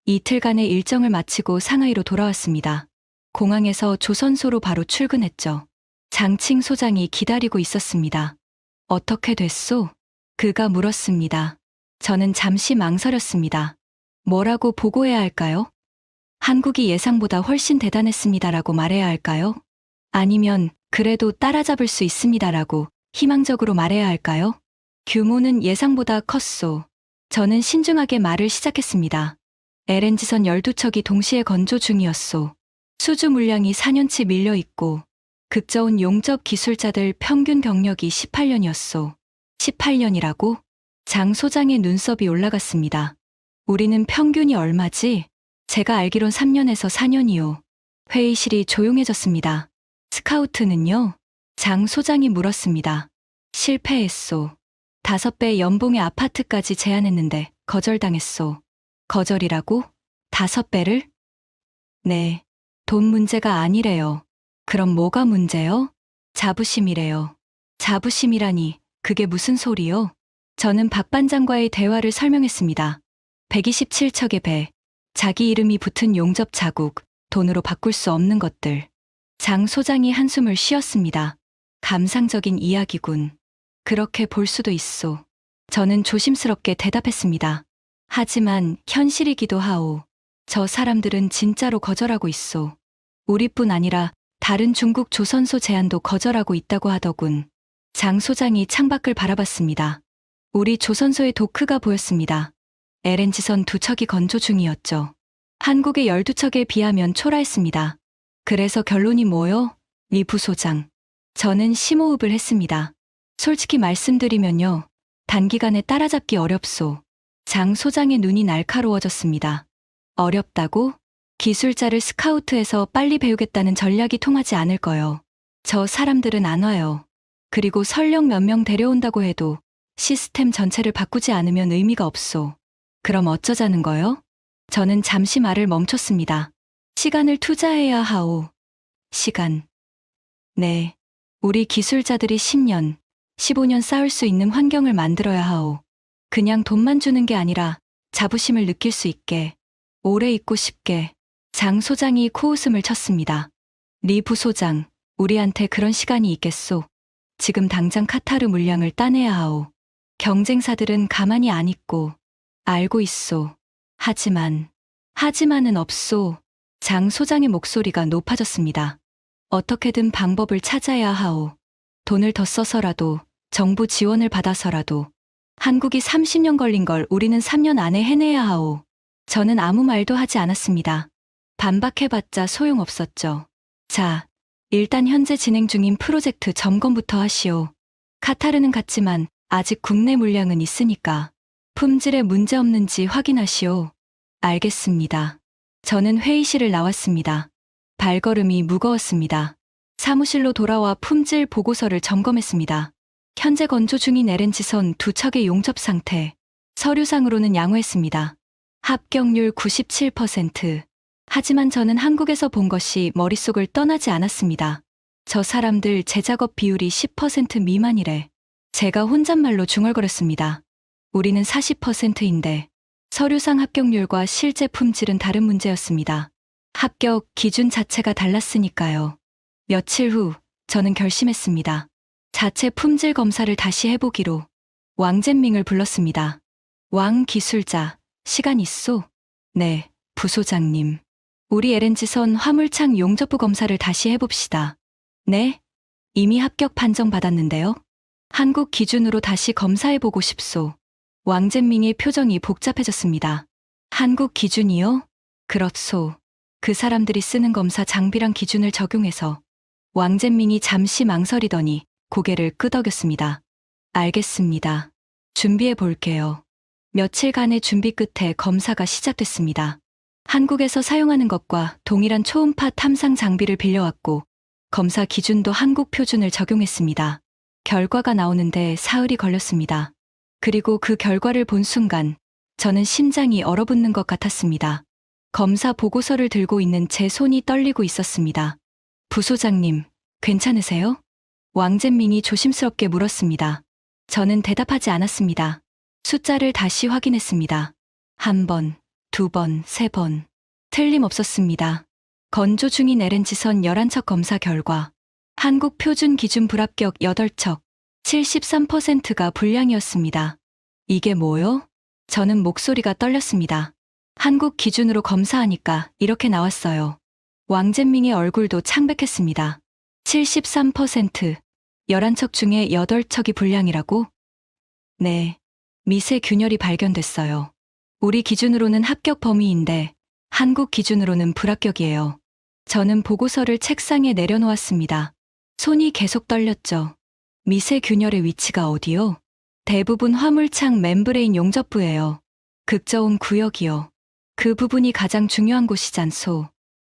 A: 이틀간의 일정을 마치고 상하이로 돌아왔습니다. 공항에서 조선소로 바로 출근했죠. 장칭 소장이 기다리고 있었습니다. 어떻게 됐소? 그가 물었습니다. 저는 잠시 망설였습니다. 뭐라고 보고해야 할까요? 한국이 예상보다 훨씬 대단했습니다라고 말해야 할까요? 아니면 그래도 따라잡을 수 있습니다라고 희망적으로 말해야 할까요? 규모는 예상보다 컸소. 저는 신중하게 말을 시작했습니다. LNG선 12척이 동시에 건조 중이었소. 수주 물량이 4년치 밀려 있고 극저온 용접 기술자들 평균 경력이 18년이었소. 18년이라고? 장 소장의 눈썹이 올라갔습니다. 우리는 평균이 얼마지? 제가 알기론 3년에서 4년이요. 회의실이 조용해졌습니다. 스카우트는요? 장 소장이 물었습니다. 실패했소. 5배 연봉의 아파트까지 제안했는데 거절당했소. 거절이라고? 5배를? 네. 돈 문제가 아니래요. 그럼 뭐가 문제요? 자부심이래요. 자부심이라니 그게 무슨 소리요? 저는 박 반장과의 대화를 설명했습니다. 127척의 배, 자기 이름이 붙은 용접 자국, 돈으로 바꿀 수 없는 것들. 장 소장이 한숨을 쉬었습니다. 감상적인 이야기군. 그렇게 볼 수도 있소. 저는 조심스럽게 대답했습니다. 하지만 현실이기도 하오. 저 사람들은 진짜로 거절하고 있소. 우리뿐 아니라 다른 중국 조선소 제안도 거절하고 있다고 하더군. 장 소장이 창밖을 바라봤습니다. 우리 조선소의 도크가 보였습니다. LNG선 2척이 건조 중이었죠. 한국의 12척에 비하면 초라했습니다. 그래서 결론이 뭐요? 리 부소장. 저는 심호흡을 했습니다. 솔직히 말씀드리면요. 단기간에 따라잡기 어렵소. 장 소장의 눈이 날카로워졌습니다. 어렵다고? 기술자를 스카우트해서 빨리 배우겠다는 전략이 통하지 않을 거요. 저 사람들은 안 와요. 그리고 설령 몇 명 데려온다고 해도 시스템 전체를 바꾸지 않으면 의미가 없소. 그럼 어쩌자는 거요? 저는 잠시 말을 멈췄습니다. 시간을 투자해야 하오. 시간. 네. 우리 기술자들이 10년, 15년 쌓을 수 있는 환경을 만들어야 하오. 그냥 돈만 주는 게 아니라 자부심을 느낄 수 있게, 오래 있고 싶게. 장 소장이 코웃음을 쳤습니다. 리 부소장, 우리한테 그런 시간이 있겠소. 지금 당장 카타르 물량을 따내야 하오. 경쟁사들은 가만히 안 있고, 알고 있소. 하지만은 없소. 장 소장의 목소리가 높아졌습니다. 어떻게든 방법을 찾아야 하오. 돈을 더 써서라도, 정부 지원을 받아서라도. 한국이 30년 걸린 걸 우리는 3년 안에 해내야 하오. 저는 아무 말도 하지 않았습니다. 반박해봤자 소용없었죠. 자, 일단 현재 진행 중인 프로젝트 점검부터 하시오. 카타르는 같지만 아직 국내 물량은 있으니까 품질에 문제 없는지 확인하시오. 알겠습니다. 저는 회의실을 나왔습니다. 발걸음이 무거웠습니다. 사무실로 돌아와 품질 보고서를 점검했습니다. 현재 건조 중인 LNG선 2척의 용접 상태, 서류상으로는 양호했습니다. 합격률 97%. 하지만 저는 한국에서 본 것이 머릿속을 떠나지 않았습니다. 저 사람들 제작업 비율이 10% 미만이래. 제가 혼잣말로 중얼거렸습니다. 우리는 40%인데 서류상 합격률과 실제 품질은 다른 문제였습니다. 합격 기준 자체가 달랐으니까요. 며칠 후 저는 결심했습니다. 자체 품질 검사를 다시 해보기로. 왕젠밍을 불렀습니다. 왕 기술자, 시간 있소? 네, 부소장님. 우리 LNG선 화물창 용접부 검사를 다시 해봅시다. 네? 이미 합격 판정 받았는데요. 한국 기준으로 다시 검사해보고 싶소. 왕젠밍의 표정이 복잡해졌습니다. 한국 기준이요? 그렇소. 그 사람들이 쓰는 검사 장비랑 기준을 적용해서. 왕젠밍이 잠시 망설이더니 고개를 끄덕였습니다. 알겠습니다. 준비해 볼게요. 며칠간의 준비 끝에 검사가 시작됐습니다. 한국에서 사용하는 것과 동일한 초음파 탐상 장비를 빌려왔고 검사 기준도 한국 표준을 적용했습니다. 결과가 나오는데 사흘이 걸렸습니다. 그리고 그 결과를 본 순간 저는 심장이 얼어붙는 것 같았습니다. 검사 보고서를 들고 있는 제 손이 떨리고 있었습니다. 부소장님, 괜찮으세요? 왕젠밍이 조심스럽게 물었습니다. 저는 대답하지 않았습니다. 숫자를 다시 확인했습니다. 1번, 2번, 3번. 틀림없었습니다. 건조 중인 LNG선 11척 검사 결과 한국 표준 기준 불합격 8척, 73%가 불량이었습니다. 이게 뭐요? 저는 목소리가 떨렸습니다. 한국 기준으로 검사하니까 이렇게 나왔어요. 왕젠밍의 얼굴도 창백했습니다. 73%, 11척 중에 8척이 불량이라고? 네, 미세 균열이 발견됐어요. 우리 기준으로는 합격 범위인데 한국 기준으로는 불합격이에요. 저는 보고서를 책상에 내려놓았습니다. 손이 계속 떨렸죠. 미세 균열의 위치가 어디요? 대부분 화물창 멤브레인 용접부예요. 극저온 구역이요. 그 부분이 가장 중요한 곳이잖소.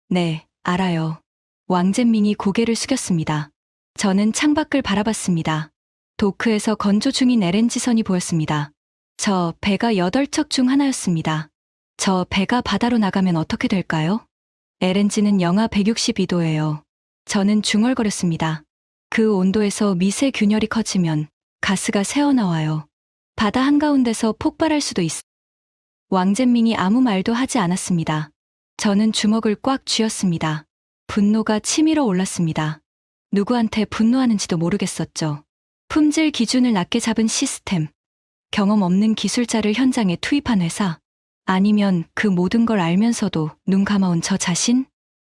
A: 네, 알아요. 왕젠밍이 고개를 숙였습니다. 저는 창밖을 바라봤습니다. 도크에서 건조 중인 LNG선이 보였습니다. 저 배가 8척 중 하나였습니다. 저 배가 바다로 나가면 어떻게 될까요? LNG는 영하 162도예요. 저는 중얼거렸습니다. 그 온도에서 미세 균열이 커지면 가스가 새어나와요. 바다 한가운데서 폭발할 수도 있어. 왕젠밍이 아무 말도 하지 않았습니다. 저는 주먹을 꽉 쥐었습니다. 분노가 치밀어 올랐습니다. 누구한테 분노하는지도 모르겠었죠. 품질 기준을 낮게 잡은 시스템, 경험 없는 기술자를 현장에 투입한 회사, 아니면 그 모든 걸 알면서도 눈 감아온 저 자신?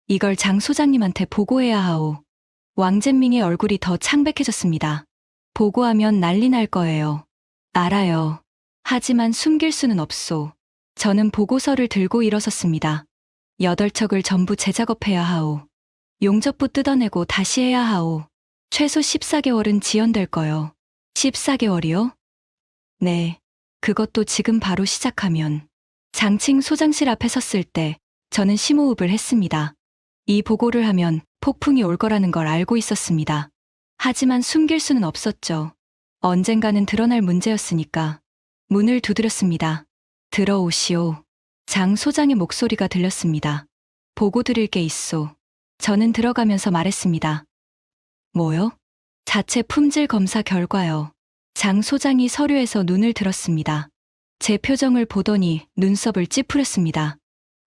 A: 이걸 장 소장님한테 보고해야 하오. 왕젠밍의 얼굴이 더 창백해졌습니다. 보고하면 난리 날 거예요. 알아요. 하지만 숨길 수는 없소. 저는 보고서를 들고 일어섰습니다. 8척을 전부 재작업해야 하오. 용접부 뜯어내고 다시 해야 하오. 최소 14개월은 지연될 거요. 14개월이요? 네. 그것도 지금 바로 시작하면. 장칭 소장실 앞에 섰을 때 저는 심호흡을 했습니다. 이 보고를 하면 폭풍이 올 거라는 걸 알고 있었습니다. 하지만 숨길 수는 없었죠. 언젠가는 드러날 문제였으니까. 문을 두드렸습니다. 들어오시오. 장 소장의 목소리가 들렸습니다. 보고 드릴 게 있소. 저는 들어가면서 말했습니다. 뭐요? 자체 품질 검사 결과요. 장 소장이 서류에서 눈을 들었습니다. 제 표정을 보더니 눈썹을 찌푸렸습니다.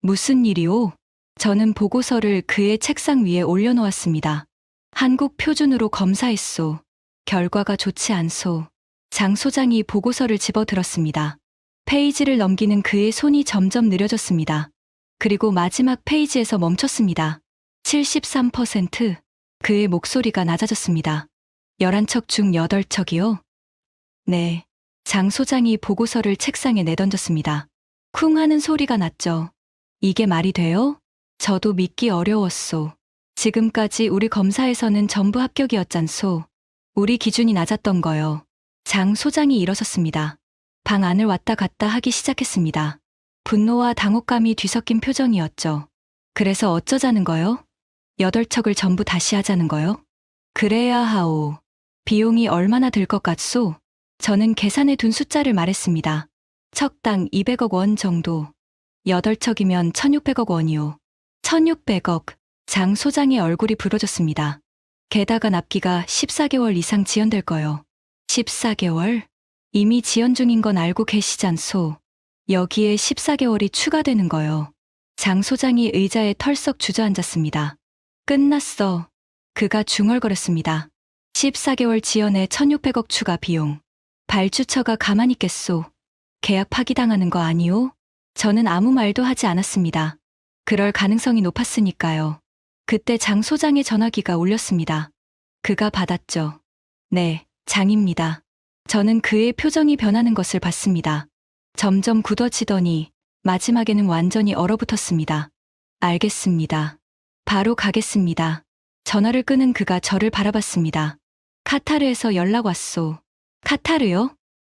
A: 무슨 일이오? 저는 보고서를 그의 책상 위에 올려놓았습니다. 한국 표준으로 검사했소. 결과가 좋지 않소. 장 소장이 보고서를 집어들었습니다. 페이지를 넘기는 그의 손이 점점 느려졌습니다. 그리고 마지막 페이지에서 멈췄습니다. 73%. 그의 목소리가 낮아졌습니다. 11척 중 8척이요? 네. 장 소장이 보고서를 책상에 내던졌습니다. 쿵 하는 소리가 났죠. 이게 말이 돼요? 저도 믿기 어려웠소. 지금까지 우리 검사에서는 전부 합격이었잖소. 우리 기준이 낮았던 거요. 장 소장이 일어섰습니다. 방 안을 왔다 갔다 하기 시작했습니다. 분노와 당혹감이 뒤섞인 표정이었죠. 그래서 어쩌자는 거요? 8척을 전부 다시 하자는 거요? 그래야 하오. 비용이 얼마나 들 것 같소? 저는 계산해 둔 숫자를 말했습니다. 척당 200억 원 정도. 8척이면 1600억 원이요. 1600억. 장 소장의 얼굴이 붉어졌습니다. 게다가 납기가 14개월 이상 지연될 거요. 14개월? 이미 지연 중인 건 알고 계시잖소. 여기에 14개월이 추가되는 거요. 장 소장이 의자에 털썩 주저앉았습니다. 끝났어. 그가 중얼거렸습니다. 14개월 지연에 1600억 추가 비용. 발주처가 가만히 있겠소. 계약 파기당하는 거 아니오? 저는 아무 말도 하지 않았습니다. 그럴 가능성이 높았으니까요. 그때 장 소장의 전화기가 울렸습니다. 그가 받았죠. 네, 장입니다. 저는 그의 표정이 변하는 것을 봤습니다. 점점 굳어지더니 마지막에는 완전히 얼어붙었습니다. 알겠습니다. 바로 가겠습니다. 전화를 끄는 그가 저를 바라봤습니다. 카타르에서 연락 왔소. 카타르요?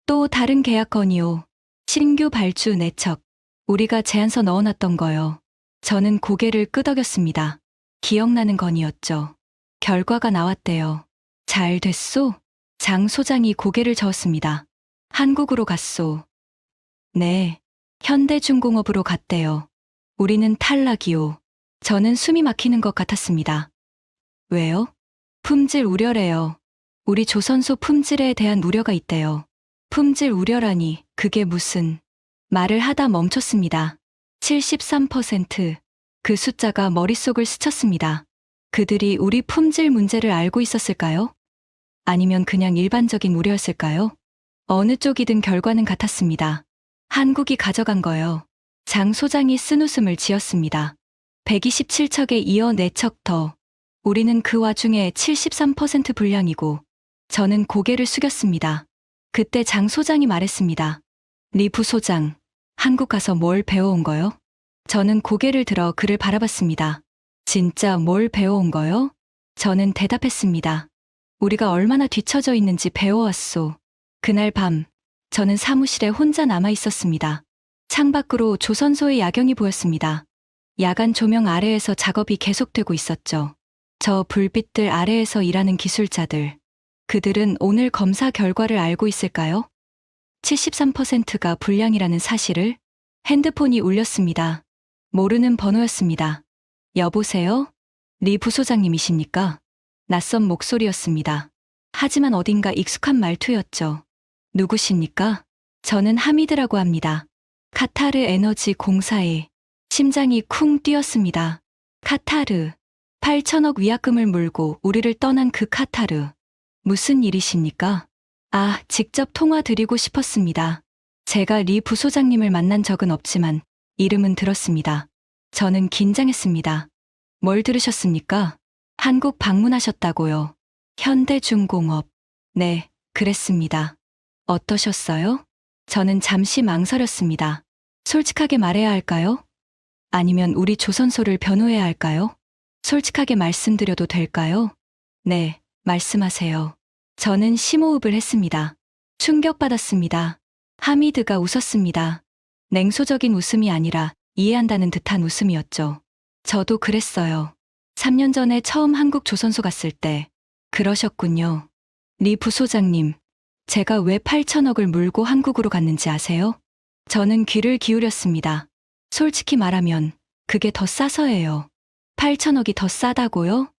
A: 또 다른 계약 건이요. 신규 발주 4척. 우리가 제안서 넣어놨던 거요. 저는 고개를 끄덕였습니다. 기억나는 건이었죠. 결과가 나왔대요. 잘 됐소? 장 소장이 고개를 저었습니다. 한국으로 갔소. 네. 현대중공업으로 갔대요. 우리는 탈락이요. 저는 숨이 막히는 것 같았습니다. 왜요? 품질 우려래요. 우리 조선소 품질에 대한 우려가 있대요. 품질 우려라니 그게 무슨... 말을 하다 멈췄습니다. 73%. 그 숫자가 머릿속을 스쳤습니다. 그들이 우리 품질 문제를 알고 있었을까요? 아니면 그냥 일반적인 우려였을까요? 어느 쪽이든 결과는 같았습니다. 한국이 가져간 거요. 장 소장이 쓴웃음을 지었습니다. 127척에 이어 4척 더. 우리는 그 와중에 73% 분량이고 저는 고개를 숙였습니다. 그때 장 소장이 말했습니다. 리 부소장, 한국 가서 뭘 배워온 거요? 저는 고개를 들어 그를 바라봤습니다. 진짜 뭘 배워온 거요? 저는 대답했습니다. 우리가 얼마나 뒤처져 있는지 배워왔소. 그날 밤, 저는 사무실에 혼자 남아 있었습니다. 창밖으로 조선소의 야경이 보였습니다. 야간 조명 아래에서 작업이 계속되고 있었죠. 저 불빛들 아래에서 일하는 기술자들. 그들은 오늘 검사 결과를 알고 있을까요? 73%가 불량이라는 사실을? 핸드폰이 울렸습니다. 모르는 번호였습니다. 여보세요? 리 부소장님이십니까? 낯선 목소리였습니다. 하지만 어딘가 익숙한 말투였죠. 누구십니까? 저는 하미드라고 합니다. 카타르 에너지 공사에. 심장이 쿵 뛰었습니다. 카타르. 8천억 위약금을 물고 우리를 떠난 그 카타르. 무슨 일이십니까? 아, 직접 통화 드리고 싶었습니다. 제가 리 부소장님을 만난 적은 없지만 이름은 들었습니다. 저는 긴장했습니다. 뭘 들으셨습니까? 한국 방문하셨다고요. 현대중공업. 네, 그랬습니다. 어떠셨어요? 저는 잠시 망설였습니다. 솔직하게 말해야 할까요? 아니면 우리 조선소를 변호해야 할까요? 솔직하게 말씀드려도 될까요? 네, 말씀하세요. 저는 심호흡을 했습니다. 충격받았습니다. 하미드가 웃었습니다. 냉소적인 웃음이 아니라 이해한다는 듯한 웃음이었죠. 저도 그랬어요. 3년 전에 처음 한국 조선소 갔을 때 그러셨군요. 리 부소장님, 제가 왜 8천억을 물고 한국으로 갔는지 아세요? 저는 귀를 기울였습니다. 솔직히 말하면 그게 더 싸서예요. 8천억이 더 싸다고요?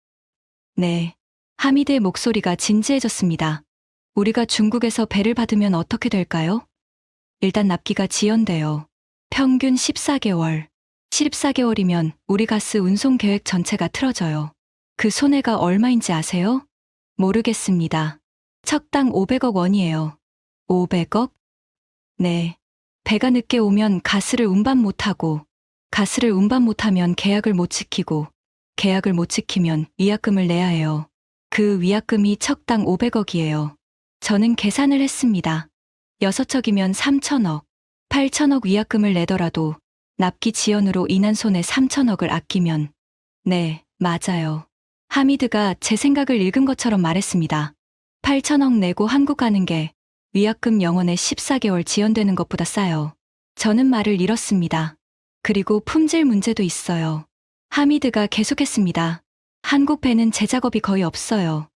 A: 네. 하미드의 목소리가 진지해졌습니다. 우리가 중국에서 배를 받으면 어떻게 될까요? 일단 납기가 지연돼요. 평균 14개월. 14개월이면 우리 가스 운송 계획 전체가 틀어져요. 그 손해가 얼마인지 아세요? 모르겠습니다. 척당 500억 원이에요. 500억? 네. 배가 늦게 오면 가스를 운반 못하고, 가스를 운반 못하면 계약을 못 지키고, 계약을 못 지키면 위약금을 내야 해요. 그 위약금이 척당 500억이에요. 저는 계산을 했습니다. 6척이면 3천억, 8천억 위약금을 내더라도 납기 지연으로 인한 손해 3천억을 아끼면, 네, 맞아요. 하미드가 제 생각을 읽은 것처럼 말했습니다. 8천억 내고 한국 가는 게 위약금 영원에 14개월 지연되는 것보다 싸요. 저는 말을 잃었습니다. 그리고 품질 문제도 있어요. 하미드가 계속했습니다. 한국 배는 제작업이 거의 없어요.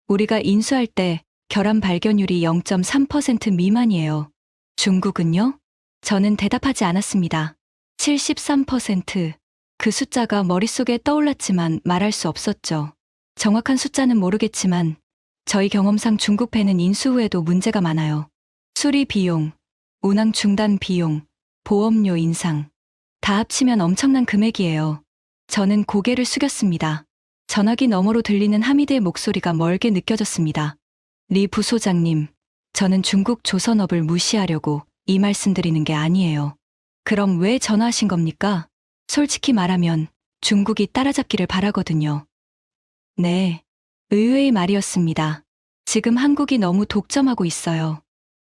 A: 우리가 인수할 때 결함 발견율이 0.3% 미만이에요. 중국은요? 저는 대답하지 않았습니다. 73%. 그 숫자가 머릿속에 떠올랐지만 말할 수 없었죠. 정확한 숫자는 모르겠지만 저희 경험상 중국 배는 인수 후에도 문제가 많아요. 수리 비용, 운항 중단 비용, 보험료 인상. 다 합치면 엄청난 금액이에요. 저는 고개를 숙였습니다. 전화기 너머로 들리는 하미드의 목소리가 멀게 느껴졌습니다. 리 부소장님, 저는 중국 조선업을 무시하려고 이 말씀드리는 게 아니에요. 그럼 왜 전화하신 겁니까? 솔직히 말하면 중국이 따라잡기를 바라거든요. 네, 의외의 말이었습니다. 지금 한국이 너무 독점하고 있어요.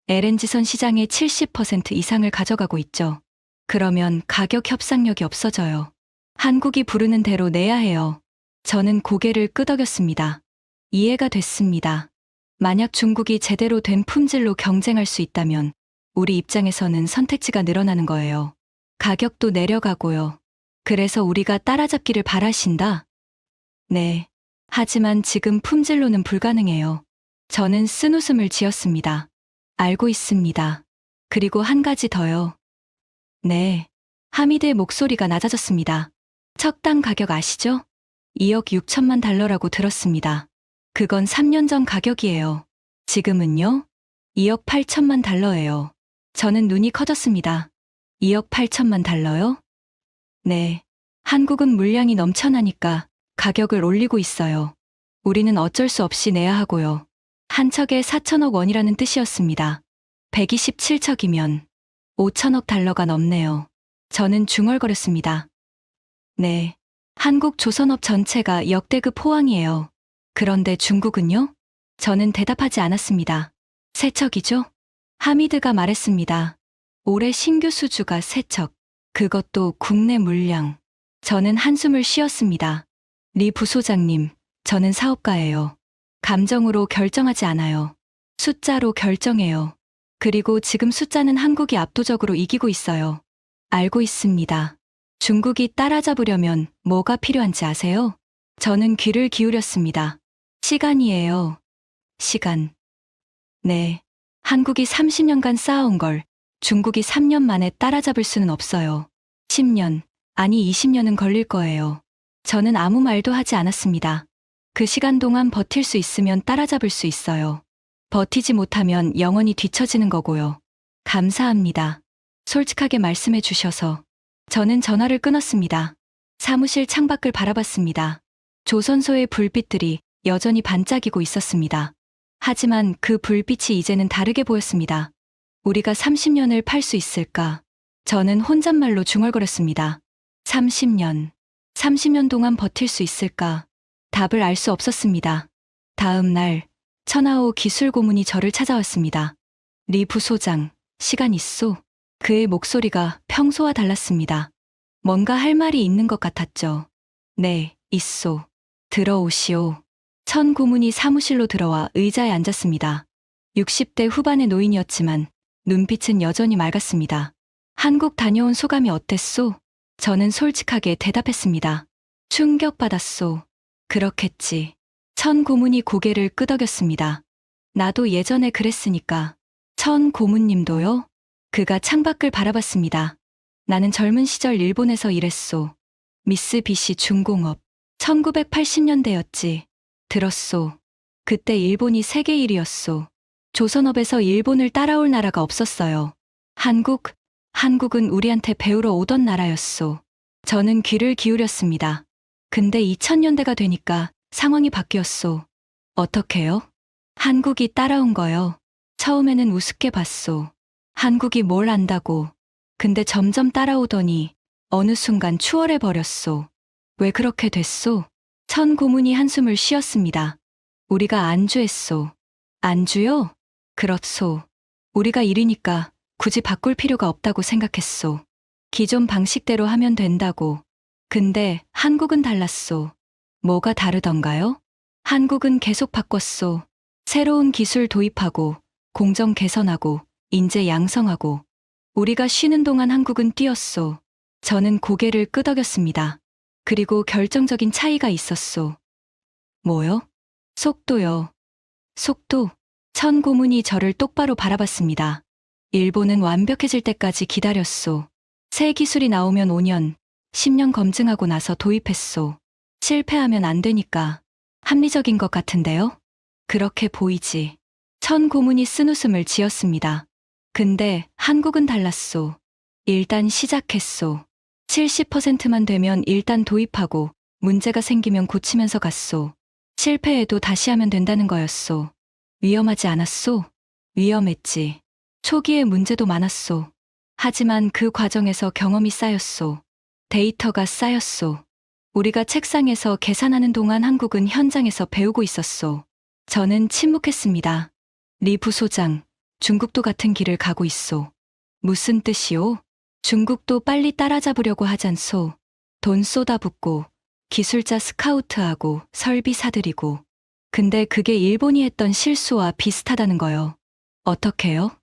A: LNG선 시장의 70% 이상을 가져가고 있죠. 그러면 가격 협상력이 없어져요. 한국이 부르는 대로 내야 해요. 저는 고개를 끄덕였습니다. 이해가 됐습니다. 만약 중국이 제대로 된 품질로 경쟁할 수 있다면 우리 입장에서는 선택지가 늘어나는 거예요. 가격도 내려가고요. 그래서 우리가 따라잡기를 바라신다? 네. 하지만 지금 품질로는 불가능해요. 저는 쓴웃음을 지었습니다. 알고 있습니다. 그리고 한 가지 더요. 네. 하미드의 목소리가 낮아졌습니다. 척당 가격 아시죠? 2억 6천만 달러라고 들었습니다. 그건 3년 전 가격이에요. 지금은요? 2억 8천만 달러예요. 저는 눈이 커졌습니다. 2억 8천만 달러요? 네. 한국은 물량이 넘쳐나니까 가격을 올리고 있어요. 우리는 어쩔 수 없이 내야 하고요. 한 척에 4천억 원이라는 뜻이었습니다. 127척이면 5천억 달러가 넘네요. 저는 중얼거렸습니다. 네. 한국 조선업 전체가 역대급 호황이에요. 그런데 중국은요? 저는 대답하지 않았습니다. 3척이죠? 하미드가 말했습니다. 올해 신규 수주가 3척. 그것도 국내 물량. 저는 한숨을 쉬었습니다. 리 부소장님, 저는 사업가예요. 감정으로 결정하지 않아요. 숫자로 결정해요. 그리고 지금 숫자는 한국이 압도적으로 이기고 있어요. 알고 있습니다. 중국이 따라잡으려면 뭐가 필요한지 아세요? 저는 귀를 기울였습니다. 시간이에요. 시간. 네. 한국이 30년간 쌓아온 걸 중국이 3년 만에 따라잡을 수는 없어요. 10년, 아니 20년은 걸릴 거예요. 저는 아무 말도 하지 않았습니다. 그 시간 동안 버틸 수 있으면 따라잡을 수 있어요. 버티지 못하면 영원히 뒤처지는 거고요. 감사합니다. 솔직하게 말씀해 주셔서. 저는 전화를 끊었습니다. 사무실 창밖을 바라봤습니다. 조선소의 불빛들이 여전히 반짝이고 있었습니다. 하지만 그 불빛이 이제는 다르게 보였습니다. 우리가 30년을 팔 수 있을까? 저는 혼잣말로 중얼거렸습니다. 30년. 30년 동안 버틸 수 있을까? 답을 알 수 없었습니다. 다음 날, 천하오 기술 고문이 저를 찾아왔습니다. 리 부소장, 시간 있소? 그의 목소리가 평소와 달랐습니다. 뭔가 할 말이 있는 것 같았죠. 네, 있소. 들어오시오. 천 고문이 사무실로 들어와 의자에 앉았습니다. 60대 후반의 노인이었지만 눈빛은 여전히 맑았습니다. 한국 다녀온 소감이 어땠소? 저는 솔직하게 대답했습니다. 충격받았소. 그렇겠지. 천 고문이 고개를 끄덕였습니다. 나도 예전에 그랬으니까. 천 고문님도요? 그가 창밖을 바라봤습니다. 나는 젊은 시절 일본에서 일했소. 미쓰비시 중공업. 1980년대였지. 들었소. 그때 일본이 세계 1위였소. 조선업에서 일본을 따라올 나라가 없었어요. 한국은 우리한테 배우러 오던 나라였소. 저는 귀를 기울였습니다. 근데 2000년대가 되니까 상황이 바뀌었소. 어떻게요? 한국이 따라온 거요. 처음에는 우습게 봤소. 한국이 뭘 안다고. 근데 점점 따라오더니 어느 순간 추월해 버렸소. 왜 그렇게 됐소? 천 고문이 한숨을 쉬었습니다. 우리가 안주했소. 안주요? 그렇소. 우리가 1위니까 굳이 바꿀 필요가 없다고 생각했소. 기존 방식대로 하면 된다고. 근데 한국은 달랐소. 뭐가 다르던가요? 한국은 계속 바꿨소. 새로운 기술 도입하고, 공정 개선하고, 인재 양성하고. 우리가 쉬는 동안 한국은 뛰었소. 저는 고개를 끄덕였습니다. 그리고 결정적인 차이가 있었소. 뭐요? 속도요. 속도. 천 고문이 저를 똑바로 바라봤습니다. 일본은 완벽해질 때까지 기다렸소. 새 기술이 나오면 5년, 10년 검증하고 나서 도입했소. 실패하면 안 되니까. 합리적인 것 같은데요? 그렇게 보이지. 천 고문이 쓴웃음을 지었습니다. 근데 한국은 달랐소. 일단 시작했소. 70%만 되면 일단 도입하고 문제가 생기면 고치면서 갔소. 실패해도 다시 하면 된다는 거였소. 위험하지 않았소? 위험했지. 초기에 문제도 많았소. 하지만 그 과정에서 경험이 쌓였소. 데이터가 쌓였소. 우리가 책상에서 계산하는 동안 한국은 현장에서 배우고 있었소. 저는 침묵했습니다. 리 부소장, 중국도 같은 길을 가고 있소. 무슨 뜻이오? 중국도 빨리 따라잡으려고 하잖소. 돈 쏟아붓고, 기술자 스카우트하고, 설비 사들이고. 근데 그게 일본이 했던 실수와 비슷하다는 거요. 어떻게요?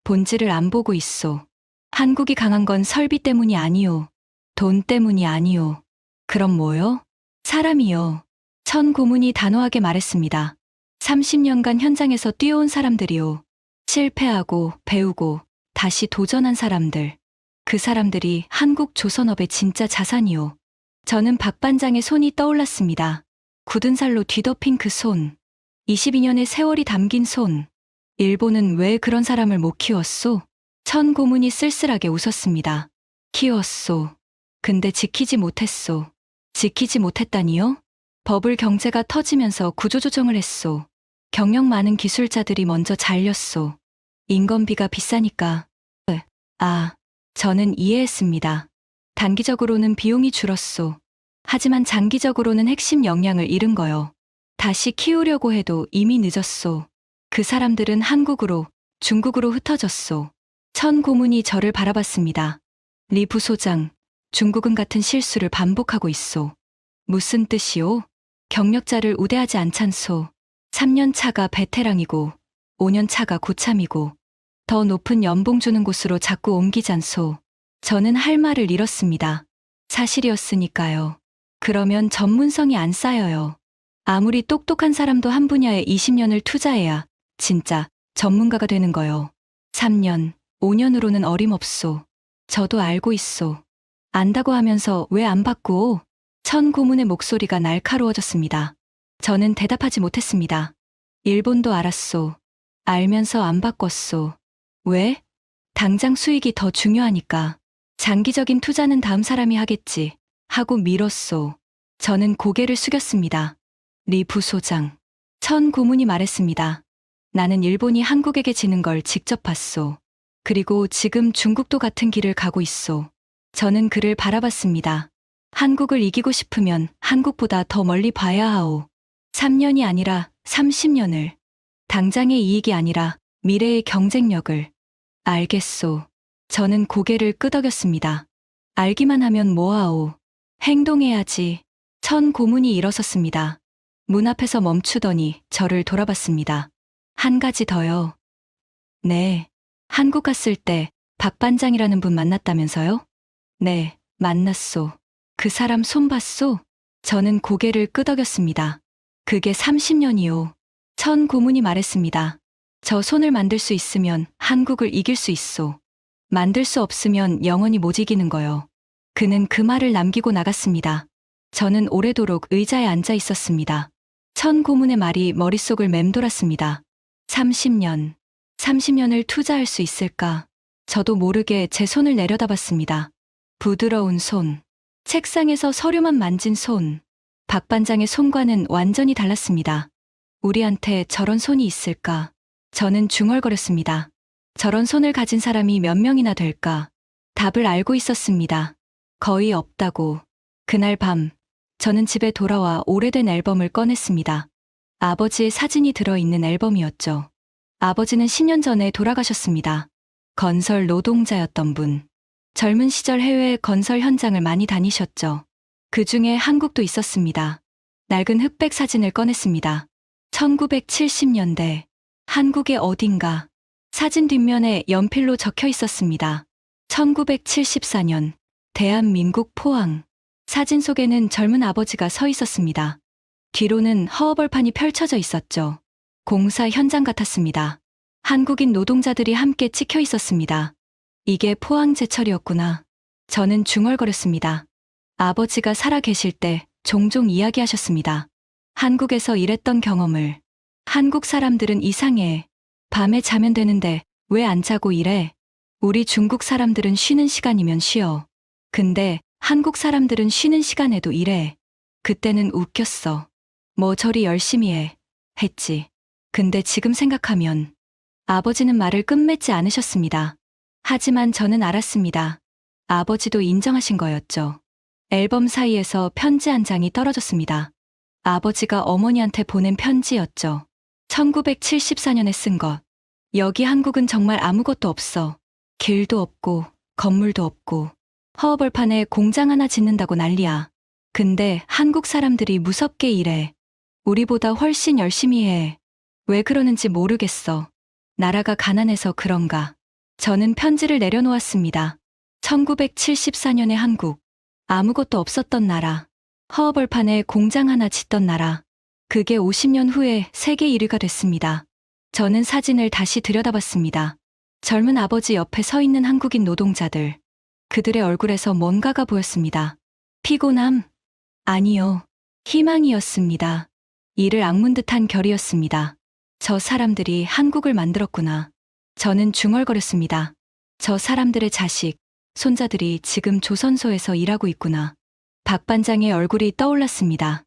A: 본질을 안 보고 있소. 한국이 강한 건 설비 때문이 아니오. 돈 때문이 아니오. 그럼 뭐요? 사람이요. 천 고문이 단호하게 말했습니다. 30년간 현장에서 뛰어온 사람들이요. 실패하고 배우고 다시 도전한 사람들. 그 사람들이 한국 조선업의 진짜 자산이요. 저는 박 반장의 손이 떠올랐습니다. 굳은 살로 뒤덮인 그 손. 22년의 세월이 담긴 손. 일본은 왜 그런 사람을 못 키웠소? 천 고문이 쓸쓸하게 웃었습니다. 키웠소. 근데 지키지 못했소. 지키지 못했다니요? 버블 경제가 터지면서 구조조정을 했소. 경력 많은 기술자들이 먼저 잘렸소. 인건비가 비싸니까. 저는 이해했습니다. 단기적으로는 비용이 줄었소. 하지만 장기적으로는 핵심 역량을 잃은 거요. 다시 키우려고 해도 이미 늦었소. 그 사람들은 한국으로, 중국으로 흩어졌소. 천 고문이 저를 바라봤습니다. 리 부소장, 중국은 같은 실수를 반복하고 있소. 무슨 뜻이오? 경력자를 우대하지 않잖소. 3년 차가 베테랑이고 5년 차가 고참이고 더 높은 연봉 주는 곳으로 자꾸 옮기잖소. 저는 할 말을 잃었습니다. 사실이었으니까요. 그러면 전문성이 안 쌓여요. 아무리 똑똑한 사람도 한 분야에 20년을 투자해야 진짜 전문가가 되는 거요. 3년, 5년으로는 어림없소. 저도 알고 있소. 안다고 하면서 왜 안 바꾸오? 천 고문의 목소리가 날카로워졌습니다. 저는 대답하지 못했습니다. 일본도 알았소. 알면서 안 바꿨소. 왜? 당장 수익이 더 중요하니까. 장기적인 투자는 다음 사람이 하겠지. 하고 미뤘소. 저는 고개를 숙였습니다. 리 부소장. 천 고문이 말했습니다. 나는 일본이 한국에게 지는 걸 직접 봤소. 그리고 지금 중국도 같은 길을 가고 있소. 저는 그를 바라봤습니다. 한국을 이기고 싶으면 한국보다 더 멀리 봐야 하오. 3년이 아니라 30년을. 당장의 이익이 아니라 미래의 경쟁력을. 알겠소. 저는 고개를 끄덕였습니다. 알기만 하면 뭐하오. 행동해야지. 천 고문이 일어섰습니다. 문 앞에서 멈추더니 저를 돌아봤습니다. 한 가지 더요. 네. 한국 갔을 때 박 반장이라는 분 만났다면서요? 네, 만났소. 그 사람 손 봤소? 저는 고개를 끄덕였습니다. 그게 30년이요. 천 고문이 말했습니다. 저 손을 만들 수 있으면 한국을 이길 수 있소. 만들 수 없으면 영원히 못 이기는 거요. 그는 그 말을 남기고 나갔습니다. 저는 오래도록 의자에 앉아 있었습니다. 천 고문의 말이 머릿속을 맴돌았습니다. 30년. 30년을 투자할 수 있을까? 저도 모르게 제 손을 내려다봤습니다. 부드러운 손. 책상에서 서류만 만진 손. 박 반장의 손과는 완전히 달랐습니다. 우리한테 저런 손이 있을까? 저는 중얼거렸습니다. 저런 손을 가진 사람이 몇 명이나 될까? 답을 알고 있었습니다. 거의 없다고. 그날 밤, 저는 집에 돌아와 오래된 앨범을 꺼냈습니다. 아버지의 사진이 들어있는 앨범이었죠. 아버지는 10년 전에 돌아가셨습니다. 건설 노동자였던 분. 젊은 시절 해외 건설 현장을 많이 다니셨죠. 그 중에 한국도 있었습니다. 낡은 흑백 사진을 꺼냈습니다. 1970년대. 한국의 어딘가. 사진 뒷면에 연필로 적혀 있었습니다. 1974년. 대한민국 포항. 사진 속에는 젊은 아버지가 서 있었습니다. 뒤로는 허허벌판이 펼쳐져 있었죠. 공사 현장 같았습니다. 한국인 노동자들이 함께 찍혀 있었습니다. 이게 포항제철이었구나. 저는 중얼거렸습니다. 아버지가 살아 계실 때 종종 이야기하셨습니다. 한국에서 일했던 경험을. 한국 사람들은 이상해. 밤에 자면 되는데 왜 안 자고 일해? 우리 중국 사람들은 쉬는 시간이면 쉬어. 근데 한국 사람들은 쉬는 시간에도 일해. 그때는 웃겼어. 뭐 저리 열심히 해. 했지. 근데 지금 생각하면 아버지는 말을 끝맺지 않으셨습니다. 하지만 저는 알았습니다. 아버지도 인정하신 거였죠. 앨범 사이에서 편지 한 장이 떨어졌습니다. 아버지가 어머니한테 보낸 편지였죠. 1974년에 쓴 것. 여기 한국은 정말 아무것도 없어. 길도 없고 건물도 없고 허허벌판에 공장 하나 짓는다고 난리야. 근데 한국 사람들이 무섭게 일해. 우리보다 훨씬 열심히 해. 왜 그러는지 모르겠어. 나라가 가난해서 그런가. 저는 편지를 내려놓았습니다. 1974년의 한국. 아무것도 없었던 나라. 허허벌판에 공장 하나 짓던 나라. 그게 50년 후에 세계 1위가 됐습니다. 저는 사진을 다시 들여다봤습니다. 젊은 아버지 옆에 서 있는 한국인 노동자들. 그들의 얼굴에서 뭔가가 보였습니다. 피곤함? 아니요. 희망이었습니다. 이를 악문 듯한 결이었습니다. 저 사람들이 한국을 만들었구나. 저는 중얼거렸습니다. 저 사람들의 자식, 손자들이 지금 조선소에서 일하고 있구나. 박 반장의 얼굴이 떠올랐습니다.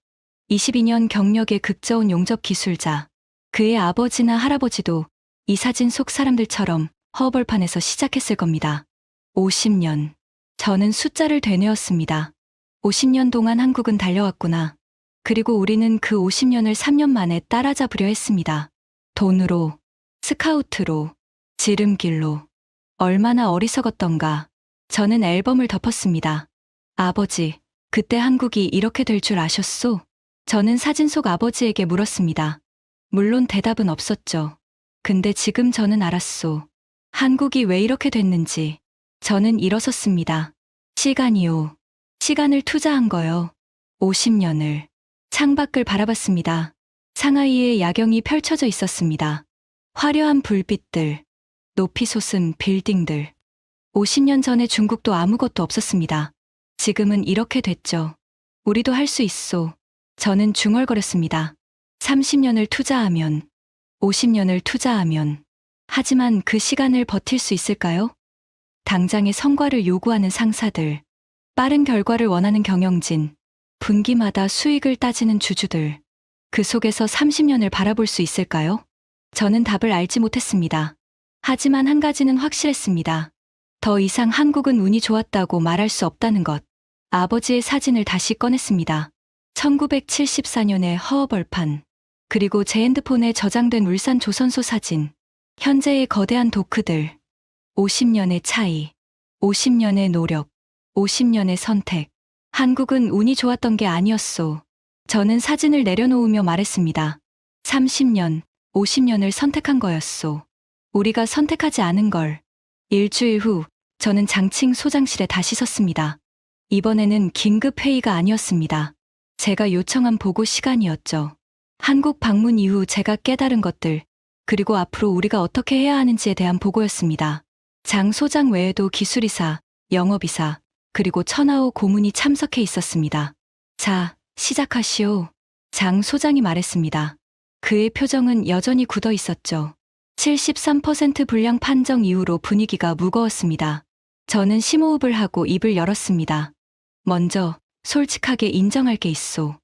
A: 22년 경력의 극저온 용접 기술자. 그의 아버지나 할아버지도 이 사진 속 사람들처럼 허벌판에서 시작했을 겁니다. 50년. 저는 숫자를 되뇌었습니다. 50년 동안 한국은 달려왔구나. 그리고 우리는 그 50년을 3년 만에 따라잡으려 했습니다. 돈으로, 스카우트로, 지름길로. 얼마나 어리석었던가. 저는 앨범을 덮었습니다. 아버지, 그때 한국이 이렇게 될 줄 아셨소? 저는 사진 속 아버지에게 물었습니다. 물론 대답은 없었죠. 근데 지금 저는 알았소. 한국이 왜 이렇게 됐는지. 저는 일어섰습니다. 시간이요. 시간을 투자한 거요. 50년을. 창밖을 바라봤습니다. 상하이에 야경이 펼쳐져 있었습니다. 화려한 불빛들, 높이 솟은 빌딩들. 50년 전에 중국도 아무것도 없었습니다. 지금은 이렇게 됐죠. 우리도 할 수 있소. 저는 중얼거렸습니다. 30년을 투자하면, 50년을 투자하면. 하지만 그 시간을 버틸 수 있을까요? 당장의 성과를 요구하는 상사들, 빠른 결과를 원하는 경영진, 분기마다 수익을 따지는 주주들. 그 속에서 30년을 바라볼 수 있을까요? 저는 답을 알지 못했습니다. 하지만 한 가지는 확실했습니다. 더 이상 한국은 운이 좋았다고 말할 수 없다는 것. 아버지의 사진을 다시 꺼냈습니다. 1974년의 허허벌판, 그리고 제 핸드폰에 저장된 울산 조선소 사진, 현재의 거대한 도크들, 50년의 차이, 50년의 노력, 50년의 선택. 한국은 운이 좋았던 게 아니었소. 저는 사진을 내려놓으며 말했습니다. 30년, 50년을 선택한 거였소. 우리가 선택하지 않은 걸. 일주일 후, 저는 장칭 소장실에 다시 섰습니다. 이번에는 긴급 회의가 아니었습니다. 제가 요청한 보고 시간이었죠. 한국 방문 이후 제가 깨달은 것들, 그리고 앞으로 우리가 어떻게 해야 하는지에 대한 보고였습니다. 장 소장 외에도 기술이사, 영업이사, 그리고 천하호 고문이 참석해 있었습니다. 자, 시작하시오. 장 소장이 말했습니다. 그의 표정은 여전히 굳어 있었죠. 73% 불량 판정 이후로 분위기가 무거웠습니다. 저는 심호흡을 하고 입을 열었습니다. 먼저 솔직하게 인정할 게 있소.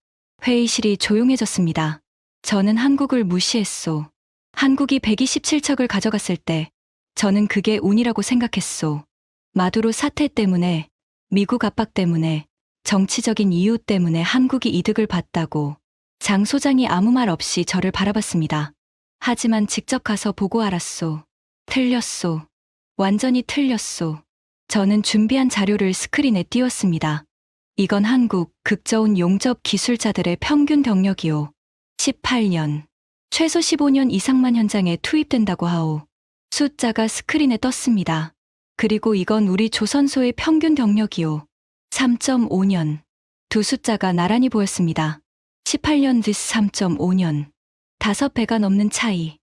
A: 회의실이 조용해졌습니다. 저는 한국을 무시했소. 한국이 127척을 가져갔을 때 저는 그게 운이라고 생각했소. 마두로 사태 때문에, 미국 압박 때문에, 정치적인 이유 때문에 한국이 이득을 봤다고. 장 소장이 아무 말 없이 저를 바라봤습니다. 하지만 직접 가서 보고 알았소. 틀렸소. 완전히 틀렸소. 저는 준비한 자료를 스크린에 띄웠습니다. 이건 한국 극저온 용접 기술자들의 평균 경력이오. 18년. 최소 15년 이상만 현장에 투입된다고 하오. 숫자가 스크린에 떴습니다. 그리고 이건 우리 조선소의 평균 경력이오. 3.5년. 두 숫자가 나란히 보였습니다. 18년 vs 3.5년. 5배가 넘는 차이.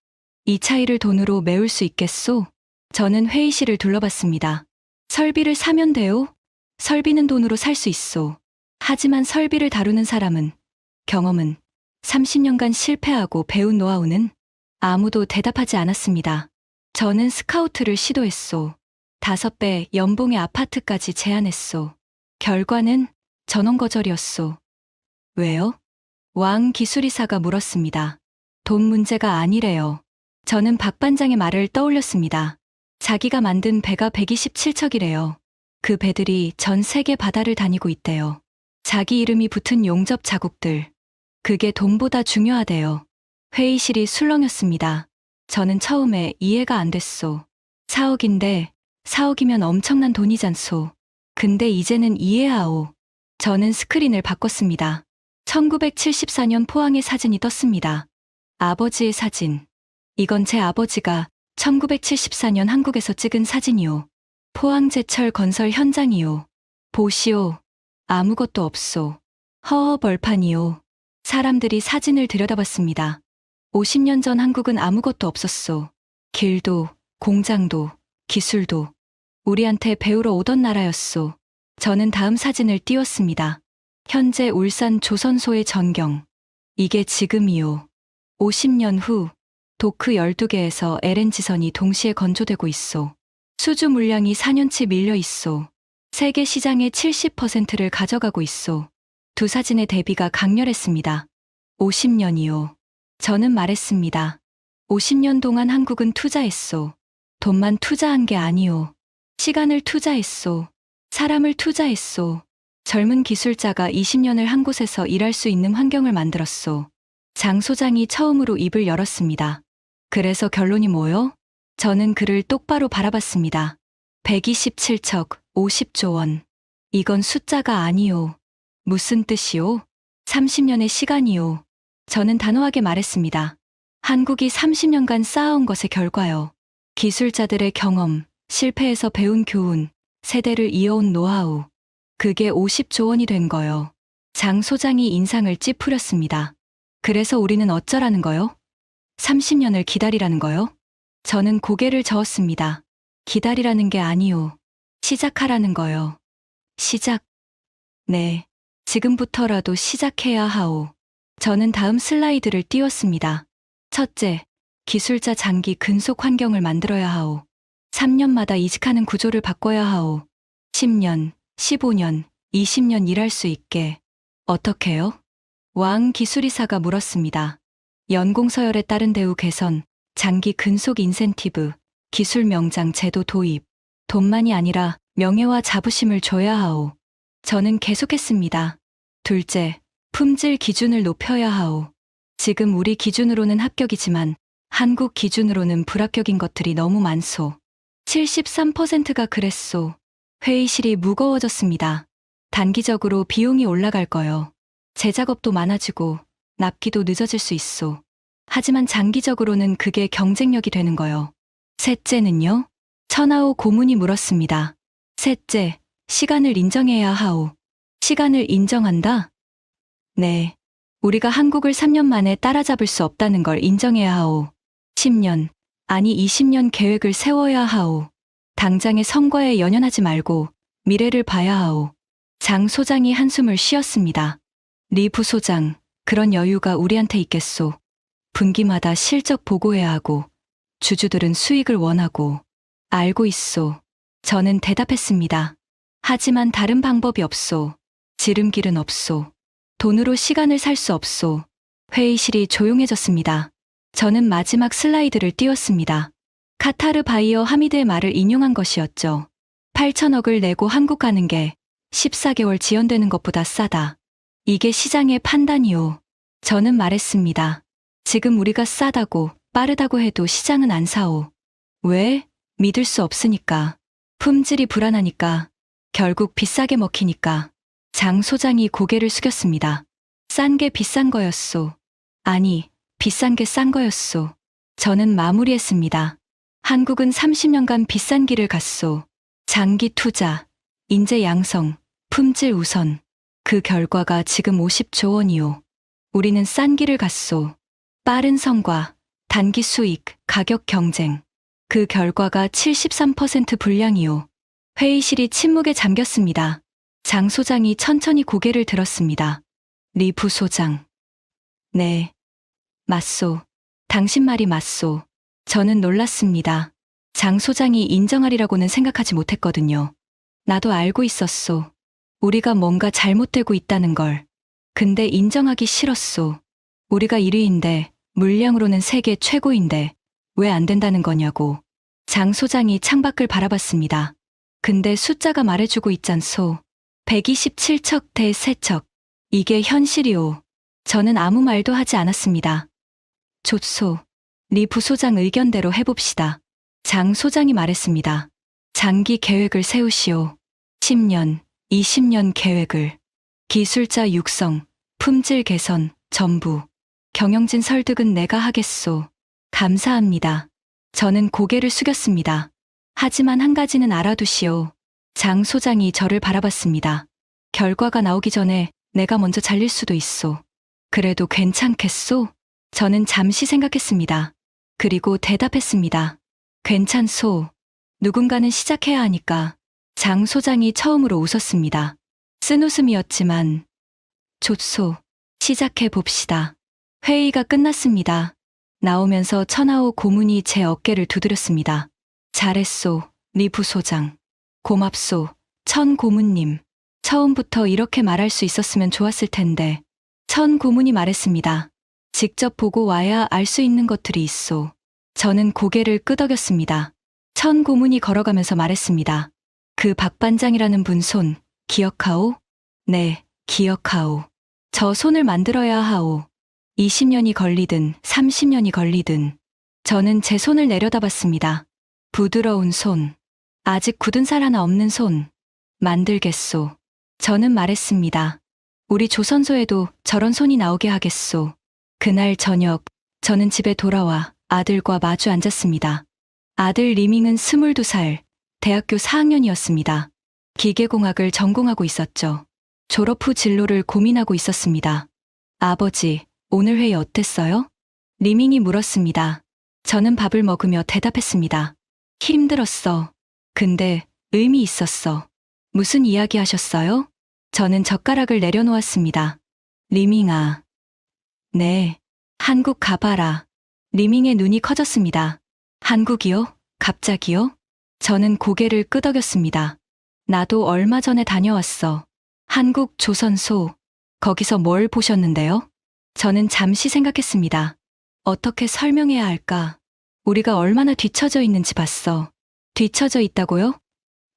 A: 이 차이를 돈으로 메울 수 있겠소? 저는 회의실을 둘러봤습니다. 설비를 사면 돼요? 설비는 돈으로 살 수 있소. 하지만 설비를 다루는 사람은, 경험은, 30년간 실패하고 배운 노하우는 아무도 대답하지 않았습니다. 저는 스카우트를 시도했소. 5배 연봉의 아파트까지 제안했소. 결과는 전원 거절이었소. 왜요? 왕 기술이사가 물었습니다. 돈 문제가 아니래요. 저는 박 반장의 말을 떠올렸습니다. 자기가 만든 배가 127척이래요. 그 배들이 전 세계 바다를 다니고 있대요. 자기 이름이 붙은 용접 자국들. 그게 돈보다 중요하대요. 회의실이 술렁였습니다. 저는 처음에 이해가 안 됐소. 4억인데 4억이면 엄청난 돈이잖소. 근데 이제는 이해하오. 저는 스크린을 바꿨습니다. 1974년 포항의 사진이 떴습니다. 아버지의 사진. 이건 제 아버지가 1974년 한국에서 찍은 사진이오. 포항제철 건설 현장이오. 보시오. 아무것도 없소. 허허벌판이오. 사람들이 사진을 들여다봤습니다. 50년 전 한국은 아무것도 없었소. 길도, 공장도, 기술도. 우리한테 배우러 오던 나라였소. 저는 다음 사진을 띄웠습니다. 현재 울산 조선소의 전경. 이게 지금이요. 50년 후 도크 12개에서 LNG선이 동시에 건조되고 있소. 수주 물량이 4년치 밀려 있소. 세계 시장의 70%를 가져가고 있소. 두 사진의 대비가 강렬했습니다. 50년이요. 저는 말했습니다. 50년 동안 한국은 투자했소. 돈만 투자한 게 아니오. 시간을 투자했소. 사람을 투자했소. 젊은 기술자가 20년을 한 곳에서 일할 수 있는 환경을 만들었소. 장 소장이 처음으로 입을 열었습니다. 그래서 결론이 뭐요? 저는 그를 똑바로 바라봤습니다. 127척, 50조 원. 이건 숫자가 아니오. 무슨 뜻이오? 30년의 시간이오. 저는 단호하게 말했습니다. 한국이 30년간 쌓아온 것의 결과요. 기술자들의 경험, 실패에서 배운 교훈, 세대를 이어온 노하우. 그게 50조 원이 된 거요. 장 소장이 인상을 찌푸렸습니다. 그래서 우리는 어쩌라는 거요? 30년을 기다리라는 거요? 저는 고개를 저었습니다. 기다리라는 게 아니오. 시작하라는 거요. 시작. 네. 지금부터라도 시작해야 하오. 저는 다음 슬라이드를 띄웠습니다. 첫째, 기술자 장기 근속 환경을 만들어야 하오. 3년마다 이직하는 구조를 바꿔야 하오. 10년, 15년, 20년 일할 수 있게. 어떻게요? 왕 기술이사가 물었습니다. 연공서열에 따른 대우 개선, 장기 근속 인센티브, 기술 명장 제도 도입. 돈만이 아니라 명예와 자부심을 줘야 하오. 저는 계속했습니다. 둘째, 품질 기준을 높여야 하오. 지금 우리 기준으로는 합격이지만 한국 기준으로는 불합격인 것들이 너무 많소. 73%가 그랬소. 회의실이 무거워졌습니다. 단기적으로 비용이 올라갈 거요. 재작업도 많아지고 납기도 늦어질 수 있소. 하지만 장기적으로는 그게 경쟁력이 되는 거요. 셋째는요? 천하오 고문이 물었습니다. 셋째, 시간을 인정해야 하오. 시간을 인정한다? 네. 우리가 한국을 3년 만에 따라잡을 수 없다는 걸 인정해야 하오. 10년, 아니 20년 계획을 세워야 하오. 당장의 성과에 연연하지 말고 미래를 봐야 하오. 장 소장이 한숨을 쉬었습니다. 리 부소장, 그런 여유가 우리한테 있겠소. 분기마다 실적 보고해야 하고 주주들은 수익을 원하고. 알고 있소. 저는 대답했습니다. 하지만 다른 방법이 없소. 지름길은 없소. 돈으로 시간을 살 수 없소. 회의실이 조용해졌습니다. 저는 마지막 슬라이드를 띄웠습니다. 카타르 바이어 하미드의 말을 인용한 것이었죠. 8천억을 내고 한국 가는 게 14개월 지연되는 것보다 싸다. 이게 시장의 판단이오. 저는 말했습니다. 지금 우리가 싸다고 빠르다고 해도 시장은 안 사오. 왜? 믿을 수 없으니까. 품질이 불안하니까. 결국 비싸게 먹히니까. 장 소장이 고개를 숙였습니다. 싼 게 비싼 거였소. 아니, 비싼 게 싼 거였소. 저는 마무리했습니다. 한국은 30년간 비싼 길을 갔소. 장기 투자, 인재 양성, 품질 우선. 그 결과가 지금 50조 원이오. 우리는 싼 길을 갔소. 빠른 성과, 단기 수익, 가격 경쟁. 그 결과가 73% 불량이오. 회의실이 침묵에 잠겼습니다. 장 소장이 천천히 고개를 들었습니다. 리 부소장. 네. 맞소. 당신 말이 맞소. 저는 놀랐습니다. 장 소장이 인정하리라고는 생각하지 못했거든요. 나도 알고 있었소. 우리가 뭔가 잘못되고 있다는 걸. 근데 인정하기 싫었소. 우리가 1위인데, 물량으로는 세계 최고인데, 왜 안 된다는 거냐고. 장 소장이 창밖을 바라봤습니다. 근데 숫자가 말해주고 있잖소. 127척 대 3척. 이게 현실이오. 저는 아무 말도 하지 않았습니다. 좋소. 리 부소장 의견대로 해봅시다. 장 소장이 말했습니다. 장기 계획을 세우시오. 10년, 20년 계획을. 기술자 육성, 품질 개선, 전부. 경영진 설득은 내가 하겠소. 감사합니다. 저는 고개를 숙였습니다. 하지만 한 가지는 알아두시오. 장 소장이 저를 바라봤습니다. 결과가 나오기 전에 내가 먼저 잘릴 수도 있소. 그래도 괜찮겠소? 저는 잠시 생각했습니다. 그리고 대답했습니다. 괜찮소. 누군가는 시작해야 하니까. 장 소장이 처음으로 웃었습니다. 쓴웃음이었지만. 좋소. 시작해 봅시다. 회의가 끝났습니다. 나오면서 천하오 고문이 제 어깨를 두드렸습니다. 잘했소, 리 부소장. 고맙소, 천 고문님. 처음부터 이렇게 말할 수 있었으면 좋았을 텐데. 천 고문이 말했습니다. 직접 보고 와야 알 수 있는 것들이 있소. 저는 고개를 끄덕였습니다. 천 고문이 걸어가면서 말했습니다. 그 박 반장이라는 분 손, 기억하오? 네, 기억하오. 저 손을 만들어야 하오. 20년이 걸리든 30년이 걸리든. 저는 제 손을 내려다봤습니다. 부드러운 손. 아직 굳은 살 하나 없는 손. 만들겠소. 저는 말했습니다. 우리 조선소에도 저런 손이 나오게 하겠소. 그날 저녁, 저는 집에 돌아와 아들과 마주 앉았습니다. 아들 리밍은 22살, 대학교 4학년이었습니다. 기계공학을 전공하고 있었죠. 졸업 후 진로를 고민하고 있었습니다. 아버지, 오늘 회의 어땠어요? 리밍이 물었습니다. 저는 밥을 먹으며 대답했습니다. 힘들었어. 근데 의미 있었어. 무슨 이야기 하셨어요? 저는 젓가락을 내려놓았습니다. 리밍아. 네. 한국 가봐라. 리밍의 눈이 커졌습니다. 한국이요? 갑자기요? 저는 고개를 끄덕였습니다. 나도 얼마 전에 다녀왔어. 한국 조선소. 거기서 뭘 보셨는데요? 저는 잠시 생각했습니다. 어떻게 설명해야 할까? 우리가 얼마나 뒤처져 있는지 봤어. 뒤처져 있다고요?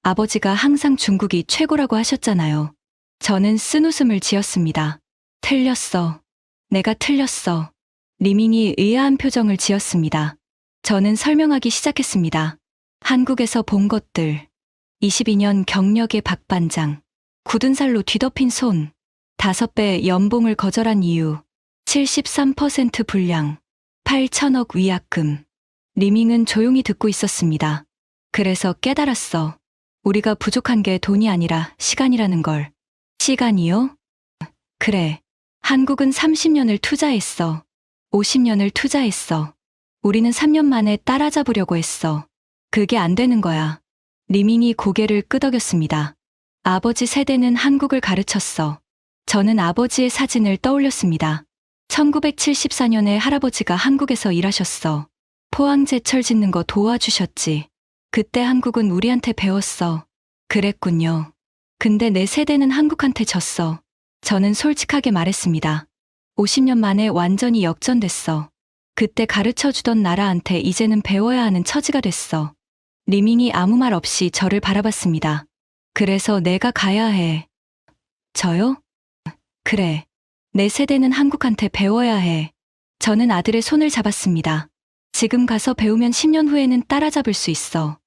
A: 아버지가 항상 중국이 최고라고 하셨잖아요. 저는 쓴웃음을 지었습니다. 틀렸어. 내가 틀렸어. 리밍이 의아한 표정을 지었습니다. 저는 설명하기 시작했습니다. 한국에서 본 것들. 22년 경력의 박반장. 굳은 살로 뒤덮인 손. 5배 연봉을 거절한 이유. 73% 불량. 8천억 위약금. 리밍은 조용히 듣고 있었습니다. 그래서 깨달았어. 우리가 부족한 게 돈이 아니라 시간이라는 걸. 시간이요? 그래. 한국은 30년을 투자했어. 50년을 투자했어. 우리는 3년 만에 따라잡으려고 했어. 그게 안 되는 거야. 리밍이 고개를 끄덕였습니다. 아버지 세대는 한국을 가르쳤어. 저는 아버지의 사진을 떠올렸습니다. 1974년에 할아버지가 한국에서 일하셨어. 포항제철 짓는 거 도와주셨지. 그때 한국은 우리한테 배웠어. 그랬군요. 근데 내 세대는 한국한테 졌어. 저는 솔직하게 말했습니다. 50년 만에 완전히 역전됐어. 그때 가르쳐주던 나라한테 이제는 배워야 하는 처지가 됐어. 리밍이 아무 말 없이 저를 바라봤습니다. 그래서 내가 가야 해. 저요? 그래. 내 세대는 한국한테 배워야 해. 저는 아들의 손을 잡았습니다. 지금 가서 배우면 10년 후에는 따라잡을 수 있어.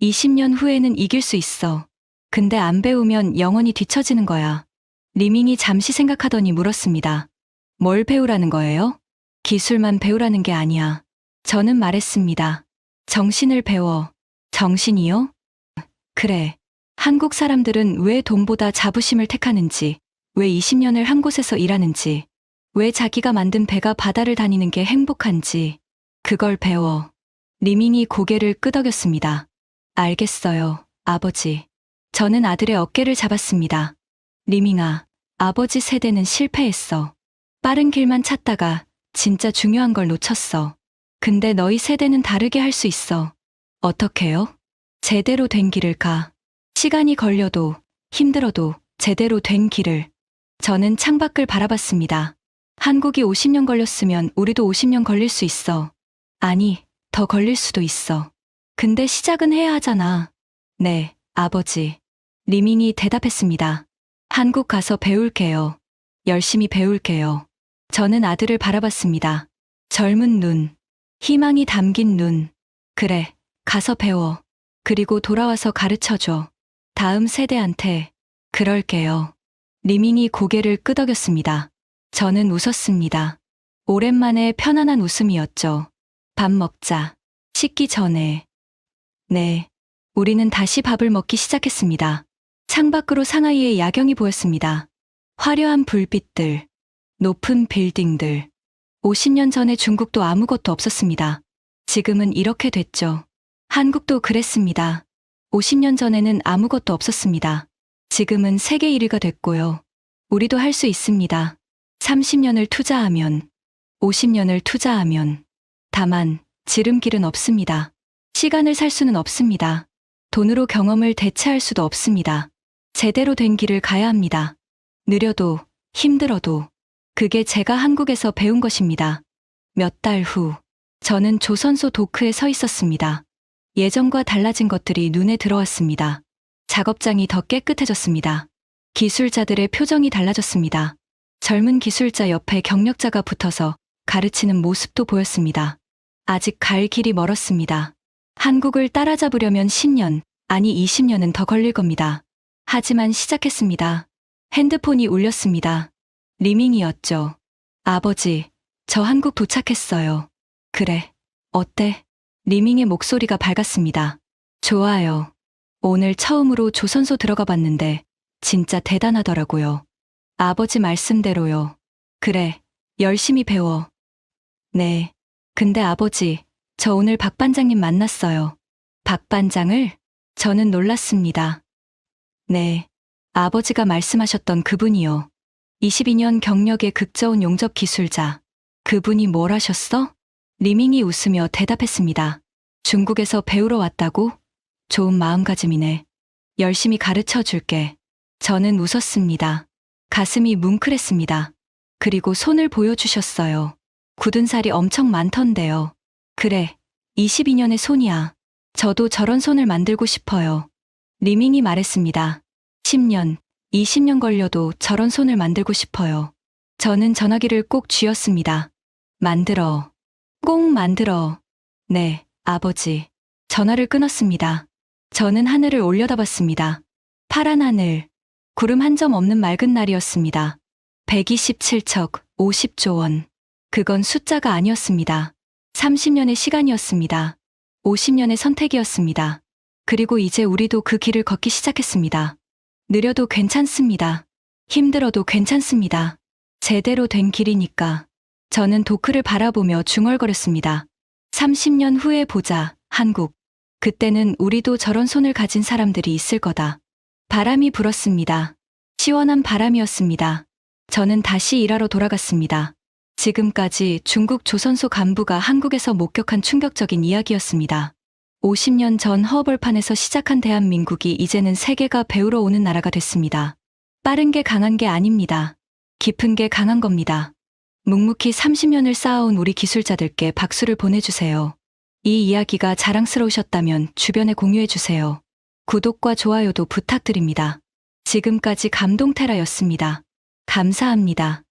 A: 20년 후에는 이길 수 있어. 근데 안 배우면 영원히 뒤처지는 거야. 리밍이 잠시 생각하더니 물었습니다. 뭘 배우라는 거예요? 기술만 배우라는 게 아니야. 저는 말했습니다. 정신을 배워. 정신이요? 그래. 한국 사람들은 왜 돈보다 자부심을 택하는지, 왜 20년을 한 곳에서 일하는지, 왜 자기가 만든 배가 바다를 다니는 게 행복한지, 그걸 배워. 리밍이 고개를 끄덕였습니다. 알겠어요, 아버지. 저는 아들의 어깨를 잡았습니다. 리밍아, 아버지 세대는 실패했어. 빠른 길만 찾다가 진짜 중요한 걸 놓쳤어. 근데 너희 세대는 다르게 할 수 있어. 어떻게요? 제대로 된 길을 가. 시간이 걸려도 힘들어도 제대로 된 길을. 저는 창밖을 바라봤습니다. 한국이 50년 걸렸으면 우리도 50년 걸릴 수 있어. 아니, 더 걸릴 수도 있어. 근데 시작은 해야 하잖아. 네, 아버지. 리밍이 대답했습니다. 한국 가서 배울게요. 열심히 배울게요. 저는 아들을 바라봤습니다. 젊은 눈, 희망이 담긴 눈. 그래, 가서 배워. 그리고 돌아와서 가르쳐줘. 다음 세대한테. 그럴게요. 리밍이 고개를 끄덕였습니다. 저는 웃었습니다. 오랜만에 편안한 웃음이었죠. 밥 먹자. 씻기 전에. 네. 우리는 다시 밥을 먹기 시작했습니다. 창밖으로 상하이의 야경이 보였습니다. 화려한 불빛들, 높은 빌딩들. 50년 전에 중국도 아무것도 없었습니다. 지금은 이렇게 됐죠. 한국도 그랬습니다. 50년 전에는 아무것도 없었습니다. 지금은 세계 1위가 됐고요. 우리도 할 수 있습니다. 30년을 투자하면, 50년을 투자하면. 다만, 지름길은 없습니다. 시간을 살 수는 없습니다. 돈으로 경험을 대체할 수도 없습니다. 제대로 된 길을 가야 합니다. 느려도, 힘들어도. 그게 제가 한국에서 배운 것입니다. 몇 달 후, 저는 조선소 도크에 서 있었습니다. 예전과 달라진 것들이 눈에 들어왔습니다. 작업장이 더 깨끗해졌습니다. 기술자들의 표정이 달라졌습니다. 젊은 기술자 옆에 경력자가 붙어서 가르치는 모습도 보였습니다. 아직 갈 길이 멀었습니다. 한국을 따라잡으려면 10년, 아니 20년은 더 걸릴 겁니다. 하지만 시작했습니다. 핸드폰이 울렸습니다. 리밍이었죠. 아버지, 저 한국 도착했어요. 그래, 어때? 리밍의 목소리가 밝았습니다. 좋아요. 오늘 처음으로 조선소 들어가 봤는데 진짜 대단하더라고요. 아버지 말씀대로요. 그래, 열심히 배워. 네. 근데 아버지, 저 오늘 박 반장님 만났어요. 박 반장을? 저는 놀랐습니다. 네. 아버지가 말씀하셨던 그분이요. 22년 경력의 극저온 용접 기술자. 그분이 뭘 하셨어? 리밍이 웃으며 대답했습니다. 중국에서 배우러 왔다고? 좋은 마음가짐이네. 열심히 가르쳐 줄게. 저는 웃었습니다. 가슴이 뭉클했습니다. 그리고 손을 보여주셨어요. 굳은 살이 엄청 많던데요. 그래, 22년의 손이야. 저도 저런 손을 만들고 싶어요. 리밍이 말했습니다. 10년, 20년 걸려도 저런 손을 만들고 싶어요. 저는 전화기를 꼭 쥐었습니다. 만들어. 꼭 만들어. 네, 아버지. 전화를 끊었습니다. 저는 하늘을 올려다봤습니다. 파란 하늘. 구름 한 점 없는 맑은 날이었습니다. 127척, 50조 원. 그건 숫자가 아니었습니다. 30년의 시간이었습니다. 50년의 선택이었습니다. 그리고 이제 우리도 그 길을 걷기 시작했습니다. 느려도 괜찮습니다. 힘들어도 괜찮습니다. 제대로 된 길이니까. 저는 도크를 바라보며 중얼거렸습니다. 30년 후에 보자, 한국. 그때는 우리도 저런 손을 가진 사람들이 있을 거다. 바람이 불었습니다. 시원한 바람이었습니다. 저는 다시 일하러 돌아갔습니다. 지금까지 중국 조선소 간부가 한국에서 목격한 충격적인 이야기였습니다. 50년 전 허벌판에서 시작한 대한민국이 이제는 세계가 배우러 오는 나라가 됐습니다. 빠른 게 강한 게 아닙니다. 깊은 게 강한 겁니다. 묵묵히 30년을 쌓아온 우리 기술자들께 박수를 보내주세요. 이 이야기가 자랑스러우셨다면 주변에 공유해주세요. 구독과 좋아요도 부탁드립니다. 지금까지 감동테라였습니다. 감사합니다.